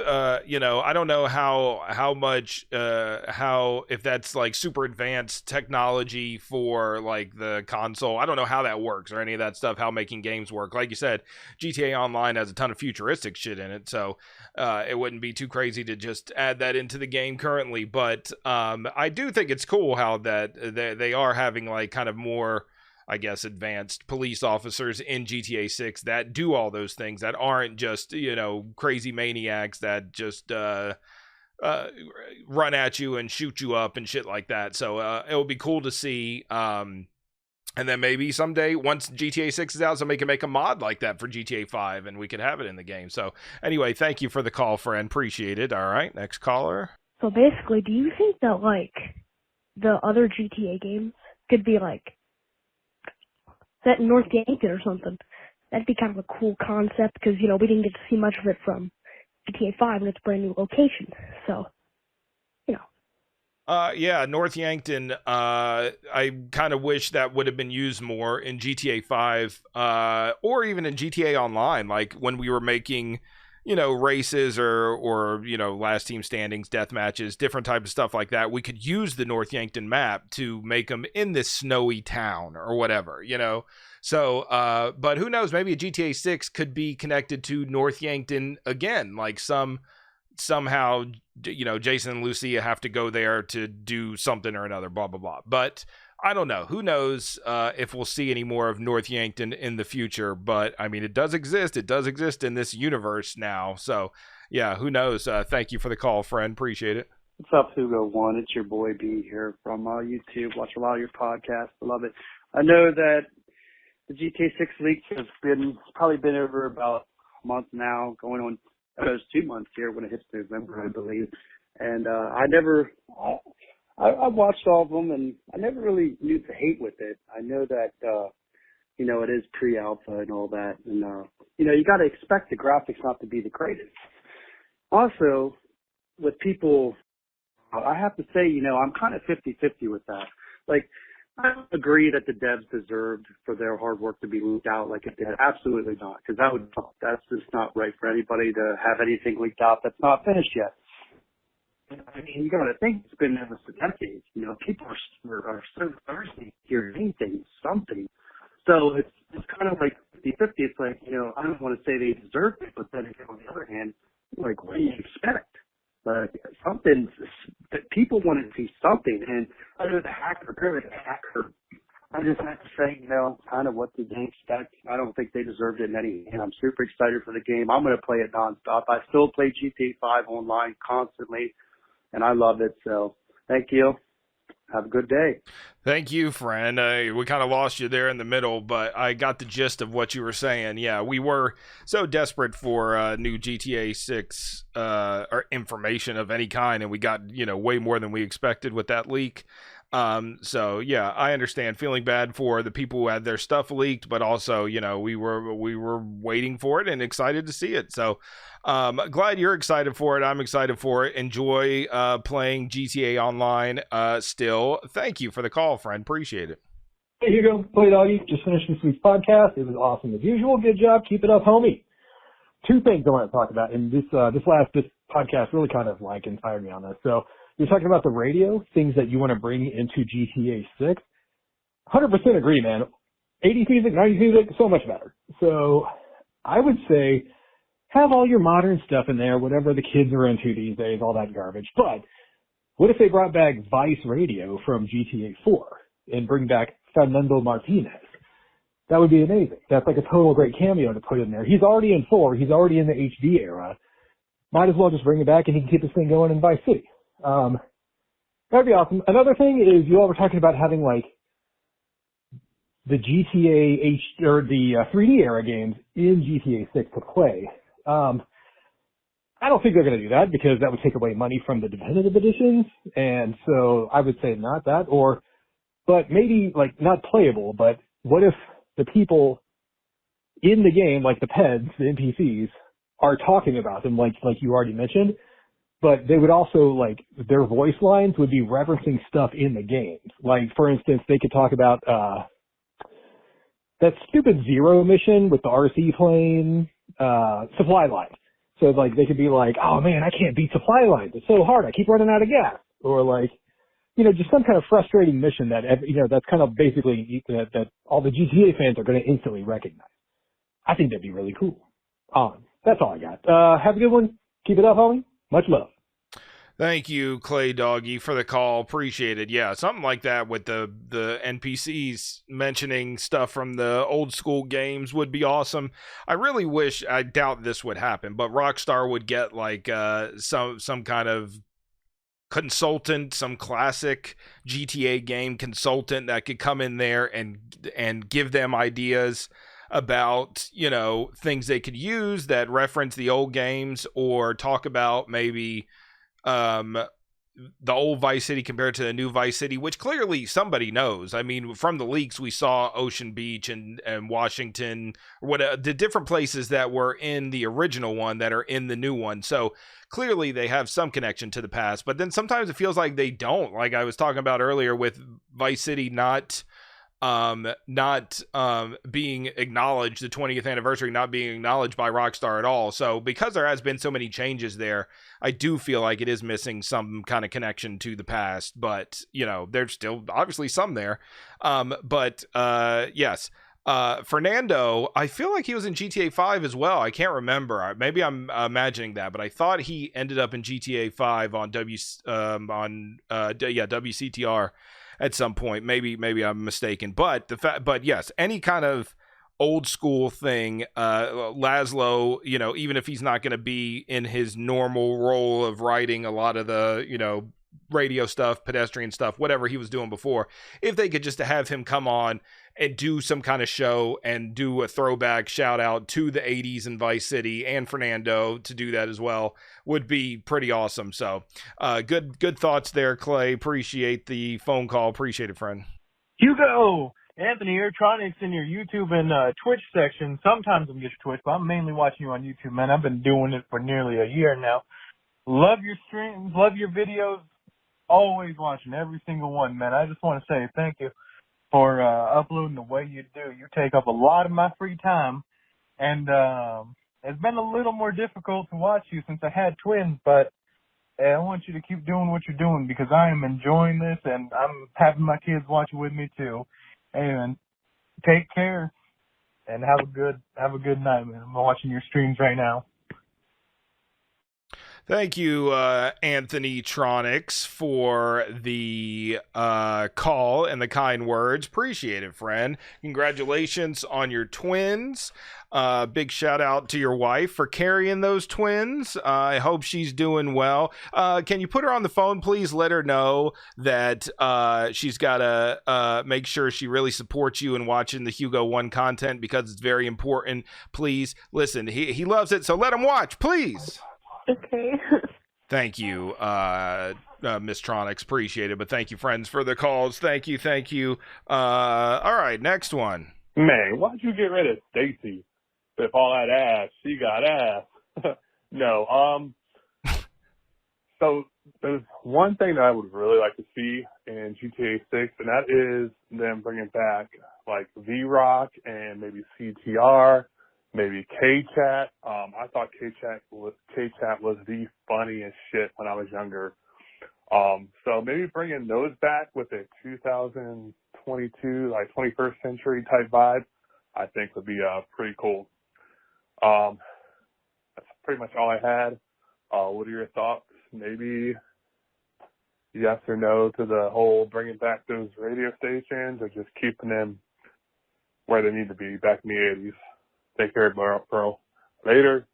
I don't know how much if that's like super advanced technology for like the console. I don't know how that works or any of that stuff, how making games work. Like you said, GTA Online has a ton of futuristic shit in it, so it wouldn't be too crazy to just add that into the game currently. But I do think it's cool how that they are having like kind of more, I guess, advanced police officers in GTA 6 that do all those things, that aren't just, crazy maniacs that just run at you and shoot you up and shit like that. So it would be cool to see And then maybe someday, once GTA 6 is out, somebody can make a mod like that for GTA 5 and we could have it in the game. So anyway, thank you for the call, friend. Appreciate it. All right, next caller. So basically, do you think that, like, the other GTA games could be, like, set in North Yankton or something? That'd be kind of a cool concept because, you know, we didn't get to see much of it from GTA 5 and it's a brand new location. So, you know. Yeah, North Yankton, I kind of wish that would have been used more in GTA 5, or even in GTA Online, like when we were making, you know, races or you know, last team standings, death matches, different type of stuff like that. We could use the North Yankton map to make them in this snowy town or whatever, you know. So, but who knows, maybe a GTA 6 could be connected to North Yankton again, like somehow, you know, Jason and Lucia have to go there to do something or another, blah, blah, blah. But I don't know. Who knows if we'll see any more of North Yankton in the future. But, I mean, it does exist. It does exist in this universe now. So, yeah, who knows? Thank you for the call, friend. Appreciate it. What's up, Hugo One? It's your boy B here from YouTube. Watch a lot of your podcasts. I love it. I know that the GTA 6 leaks has probably been over about a month now, going on. It was 2 months here when it hits November, I believe. And I watched all of them, and I never really knew to hate with it. I know that, you know, it is pre-alpha and all that. And, you know, you got to expect the graphics not to be the greatest. Also, with people, I have to say, you know, I'm kind of 50-50 with that. Like, I don't agree that the devs deserved for their hard work to be leaked out like it did. Absolutely not, because that's just not right for anybody to have anything leaked out that's not finished yet. I mean, you got to think it's been almost a decade. You know, people are so thirsty to hear anything, something. So it's kind of like 50-50. It's like, you know, I don't want to say they deserved it, but then again, on the other hand, like, what do you expect? Like, something that people want to see something, and other the hacker, I just have to say, you know, kind of what did they expect? I don't think they deserved it in any, and I'm super excited for the game. I'm going to play it nonstop. I still play GTA 5 online constantly, and I love it. So, thank you. Have a good day. Thank you, friend. We kind of lost you there in the middle, but I got the gist of what you were saying. Yeah, we were so desperate for new GTA 6 or information of any kind, and we got, you know, way more than we expected with that leak. So yeah, I understand feeling bad for the people who had their stuff leaked, but also, you know, we were waiting for it and excited to see it. So glad you're excited for it. I'm excited for it. Enjoy playing GTA Online still. Thank you for the call, friend. Appreciate it. Hey, Hugo. Play Doggy. Just finished this week's podcast. It was awesome as usual. Good job. Keep it up, homie. Two things I want to talk about, and this podcast really kind of like inspired me on this. So you're talking about the radio, things that you want to bring into GTA 6. 100% agree, man. 80s music, 90s music, so much better. So I would say have all your modern stuff in there, whatever the kids are into these days, all that garbage. But what if they brought back Vice Radio from GTA 4 and bring back Fernando Martinez? That would be amazing. That's like a total great cameo to put in there. He's already in 4. He's already in the HD era. Might as well just bring it back and he can keep this thing going in Vice City. That'd be awesome. Another thing is you all were talking about having like the GTA or the 3D era games in GTA 6 to play. I don't think they're going to do that because that would take away money from the definitive editions. And so I would say not that, but maybe like not playable, but what if the people in the game, like the PEDs, the NPCs, are talking about them like you already mentioned, but they would also like their voice lines would be referencing stuff in the games. Like for instance, they could talk about, that stupid Zero mission with the RC plane, supply line. So like they could be like, oh man, I can't beat supply lines. It's so hard. I keep running out of gas. Or like, you know, just some kind of frustrating mission that, you know, that's kind of basically that all the GTA fans are going to instantly recognize. I think that'd be really cool. That's all I got. Have a good one. Keep it up, homie. Much love. Thank you, Clay Doggy, for the call. Appreciate it. Yeah, something like that with the NPCs mentioning stuff from the old school games would be awesome. I really wish, I doubt this would happen, but Rockstar would get like some kind of consultant, some classic GTA game consultant that could come in there and give them ideas about, you know, things they could use that reference the old games, or talk about maybe the old Vice City compared to the new Vice City, which clearly somebody knows. I mean, from the leaks, we saw Ocean Beach and Washington, the different places that were in the original one that are in the new one. So clearly they have some connection to the past, but then sometimes it feels like they don't. Like I was talking about earlier with Vice City not being acknowledged, the 20th anniversary not being acknowledged by Rockstar at all. So because there has been so many changes there, I do feel like it is missing some kind of connection to the past, but you know, there's still obviously some there. Yes. Fernando, I feel like he was in GTA 5 as well. I can't remember. Maybe I'm imagining that, but I thought he ended up in GTA 5 on WCTR at some point. Maybe I'm mistaken, but yes, any kind of old school thing, Laszlo, you know, even if he's not going to be in his normal role of writing a lot of the, you know, radio stuff, pedestrian stuff, whatever he was doing before, if they could just have him come on and do some kind of show and do a throwback shout out to the 80s in Vice City, and Fernando to do that as well, would be pretty awesome. So good thoughts there, Clay. Appreciate the phone call. Appreciate it, friend. Hugo, Anthony Electronics in your YouTube and Twitch section. Sometimes I'm just Twitch, but I'm mainly watching you on YouTube, man. I've been doing it for nearly a year now. Love your streams, love your videos. Always watching every single one, man. I just want to say thank you for uploading the way you do. You take up a lot of my free time, and it's been a little more difficult to watch you since I had twins, but I want you to keep doing what you're doing because I am enjoying this, and I'm having my kids watch it with me too. And take care, and have a good night, man. I'm watching your streams right now. Thank you, Anthony Tronics, for the call and the kind words. Appreciate it, friend. Congratulations on your twins. Big shout out to your wife for carrying those twins. I hope she's doing well. Can you put her on the phone, please? Let her know that she's got to make sure she really supports you in watching the Hugo 1 content, because it's very important. Please, listen, he loves it, so let him watch, please. Okay. Thank you, Miss Tronics. Appreciate it. But thank you, friends, for the calls. Thank you. All right, next one. Man, why'd you get rid of Stacy? If all that ass, she got ass. No, so there's one thing that I would really like to see in GTA 6, and that is them bringing back like V-Rock and maybe CTR. Maybe K-Chat. I thought K-Chat was the funniest shit when I was younger. So maybe bringing those back with a 2022, like 21st century type vibe, I think would be pretty cool. That's pretty much all I had. What are your thoughts? Maybe yes or no to the whole bringing back those radio stations, or just keeping them where they need to be back in the 80s? Take care, bro. Later.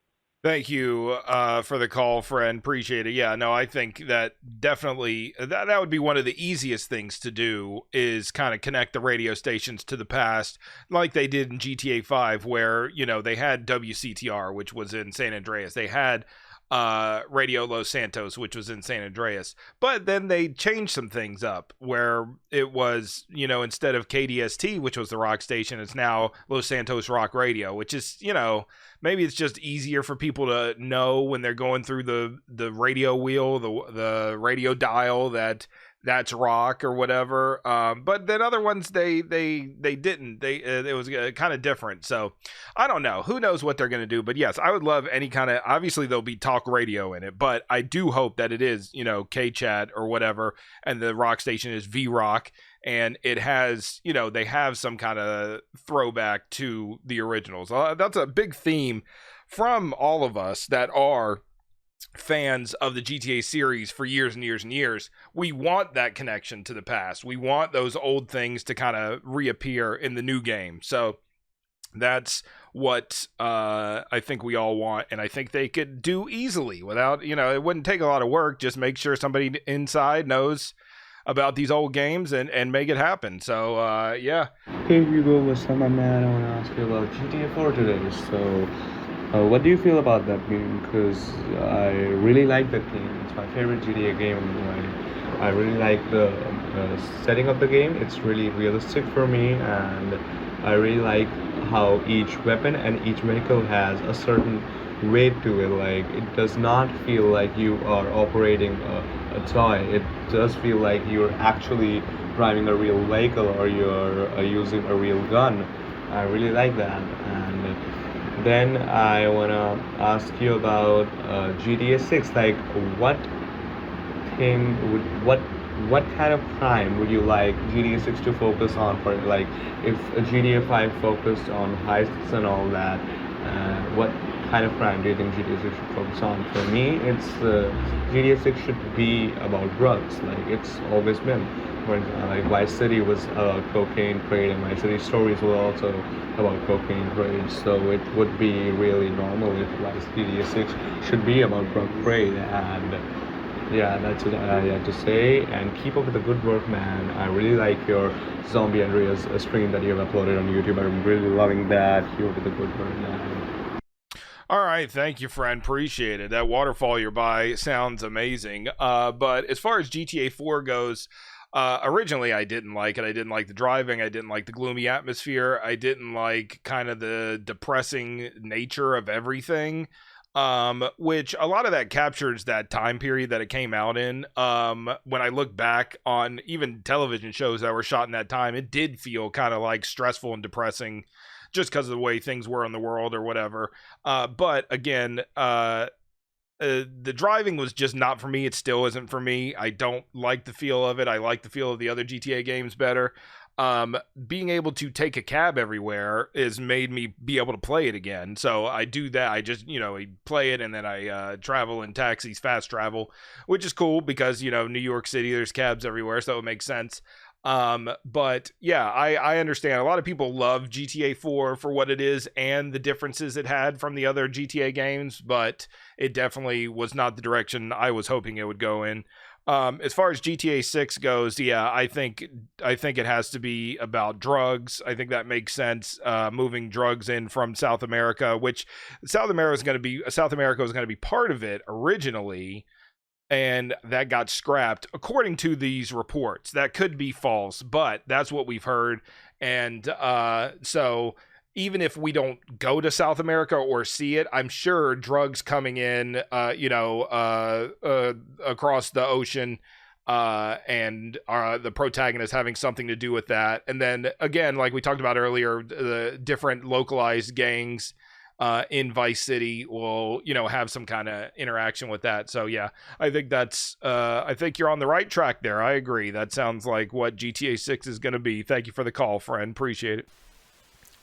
Thank you for the call, friend. Appreciate it. Yeah, no, I think that definitely that would be one of the easiest things to do, is kind of connect the radio stations to the past, like they did in GTA 5, where, you know, they had WCTR, which was in San Andreas. They had Radio Los Santos, which was in San Andreas, but then they changed some things up where it was, you know, instead of KDST, which was the rock station, it's now Los Santos Rock Radio, which is, you know, maybe it's just easier for people to know when they're going through the radio wheel, the radio dial, that's rock or whatever. But then other ones, they didn't. It was kind of different. So I don't know. Who knows what they're going to do? But yes, I would love any kind of, obviously there'll be talk radio in it, but I do hope that it is, you know, K-Chat or whatever, and the rock station is V-Rock, and it has, you know, they have some kind of throwback to the originals. That's a big theme from all of us that are fans of the GTA series for years and years and years. We want that connection to the past. We want those old things to kind of reappear in the new game. So that's what I think we all want, and I think they could do easily without, it wouldn't take a lot of work. Just make sure somebody inside knows about these old games and make it happen. So yeah. Hey Hugo, what's up, my man? I want to ask you about GTA 4 today. So, what do you feel about that game? Because I really like that game. It's my favorite GTA game. I really like the setting of the game. It's really realistic for me, and I really like how each weapon and each vehicle has a certain weight to it. Like, it does not feel like you are operating a toy. It does feel like you're actually driving a real vehicle, or you're using a real gun. I really like that. And then I wanna ask you about GTA 6. Like, what what kind of crime would you like GTA 6 to focus on? For, like, if a GTA 5 focused on heists and all that, what kind of crime do you think GTA 6 should focus on? For me, it's GTA 6 should be about drugs, like it's always been. For example, like Vice City was a cocaine trade, and Vice City Stories were also about cocaine trade. So it would be really normal if GTA 6 should be about drug trade. And yeah, that's what I had to say. And keep up with the good work, man. I really like your Zombie Andreas stream that you have uploaded on YouTube. I'm really loving that. Keep up with the good work, man. All right, thank you, friend. Appreciate it. That waterfall you're by sounds amazing. But as far as GTA 4 goes, originally I didn't like it. I didn't like the driving. I didn't like the gloomy atmosphere. I didn't like kind of the depressing nature of everything. Which a lot of that captures that time period that it came out in. When I look back on even television shows that were shot in that time, it did feel kind of like stressful and depressing just because of the way things were in the world or whatever. But again, the driving was just not for me. It still isn't for me. I don't like the feel of it. I like the feel of the other GTA games better. Being able to take a cab everywhere has made me be able to play it again. So I do that. I just, I play it, and then I travel in taxis, fast travel, which is cool because, New York City, there's cabs everywhere, so it makes sense. But yeah, I understand. A lot of people love GTA 4 for what it is and the differences it had from the other GTA games, but it definitely was not the direction I was hoping it would go in. As far as GTA 6 goes, yeah, I think it has to be about drugs. I think that makes sense. Moving drugs in from South America, which South America was going to be part of it originally, and that got scrapped according to these reports. That could be false, but that's what we've heard. And so even if we don't go to South America or see it, I'm sure drugs coming in, across the ocean, and the protagonist having something to do with that. And then again, like we talked about earlier, the different localized gangs in Vice City will, have some kind of interaction with that. So yeah, I think I think you're on the right track there. I agree. That sounds like what GTA 6 is going to be. Thank you for the call, friend. Appreciate it.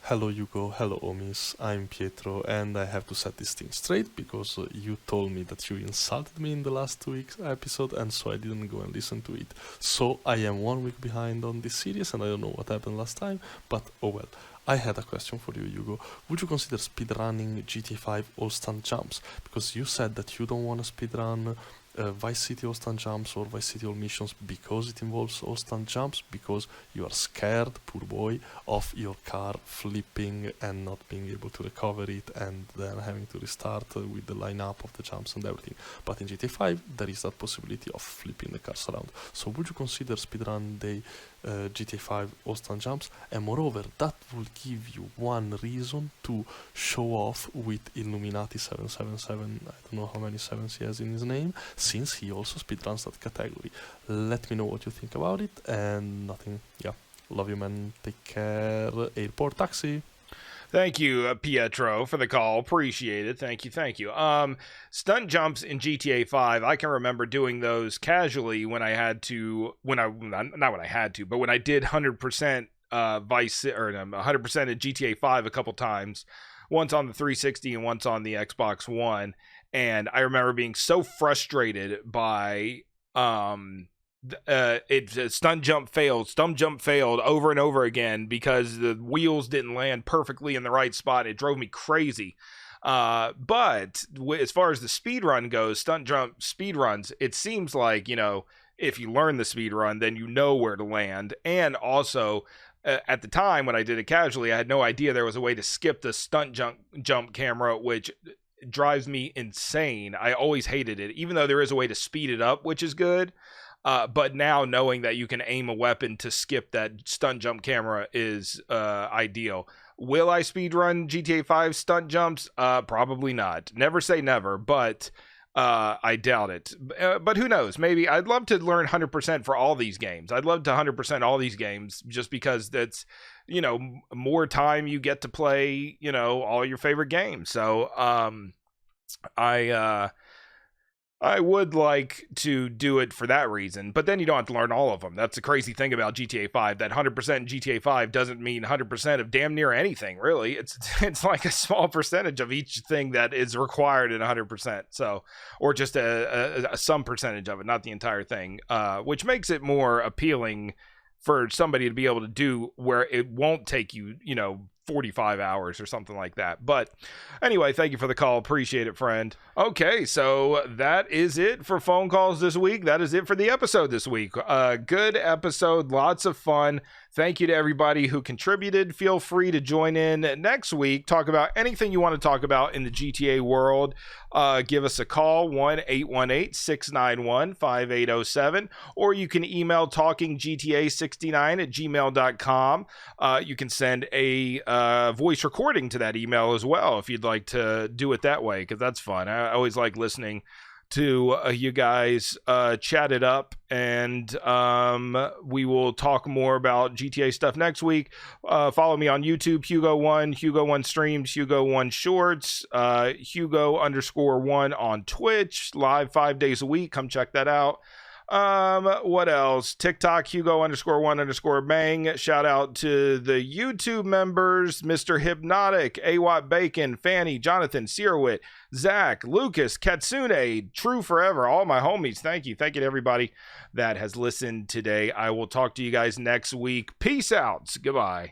Hello Hugo, hello Omis, I'm Pietro, and I have to set this thing straight because you told me that you insulted me in the last week's episode, and so I didn't go and listen to it. So I am 1 week behind on this series, and I don't know what happened last time, but oh well. I had a question for you, Hugo. Would you consider speedrunning GTA 5 all stunt jumps? Because you said that you don't want to speedrun Vice City all stunt jumps or Vice City all missions because it involves all stunt jumps, because you are scared, poor boy, of your car flipping and not being able to recover it, and then having to restart with the lineup of the jumps and everything. But in GTA 5 there is that possibility of flipping the cars around. So would you consider speedrun the GTA 5 all stunt jumps? And moreover, that will give you one reason to show off with Illuminati 777. I don't know how many sevens he has in his name, since he also speedruns that category. Let me know what you think about it, and nothing. Yeah, love you, man. Take care. Airport taxi. Thank you, Pietro, for the call. Appreciate it. Thank you. Stunt jumps in GTA 5, I can remember doing those casually when I had to, but when I did 100% Vice, or 100% at GTA 5 a couple times, once on the 360 and once on the Xbox One. And I remember being so frustrated by stunt jump failed over and over again because the wheels didn't land perfectly in the right spot. It drove me crazy. But as far as the speed run goes, stunt jump speed runs, it seems like, if you learn the speed run, then you know where to land. And also, at the time when I did it casually, I had no idea there was a way to skip the stunt jump camera, which drives me insane. I always hated it, even though there is a way to speed it up, which is good. But now knowing that you can aim a weapon to skip that stunt jump camera is ideal. Will I speedrun GTA 5 stunt jumps? Probably not. Never say never, but I doubt it. But who knows? Maybe. I'd love to learn 100% for all these games. I'd love to 100% all these games just because that's, more time you get to play, all your favorite games. So I would like to do it for that reason, but then you don't have to learn all of them. That's the crazy thing about GTA 5, that 100% in GTA 5 doesn't mean 100% of damn near anything, really. It's like a small percentage of each thing that is required in 100%. So, or just some percentage of it, not the entire thing, which makes it more appealing for somebody to be able to do where it won't take you, 45 hours or something like that. But anyway, thank you for the call. Appreciate it, friend. Okay, so that is it for phone calls this week. That is it for the episode this week. Good episode, lots of fun. Thank you to everybody who contributed. Feel free to join in next week. Talk about anything you want to talk about in the GTA world. Give us a call, 1-818-691-5807, or you can email talkinggta69@gmail.com. You can send a voice recording to that email as well if you'd like to do it that way, because that's fun. I always like listening to you guys chat it up, and we will talk more about GTA stuff next week. Follow me on YouTube, Hugo1 streams, Hugo1 shorts, Hugo_1 on Twitch, live 5 days a week. Come check that out. What else? TikTok, Hugo_1_bang. Shout out to the YouTube members, Mr. Hypnotic, Awat Bacon, Fanny, Jonathan, Sierwit, Zach, Lucas, Katsune, True Forever, all my homies. Thank you. Thank you to everybody that has listened today. I will talk to you guys next week. Peace out. Goodbye.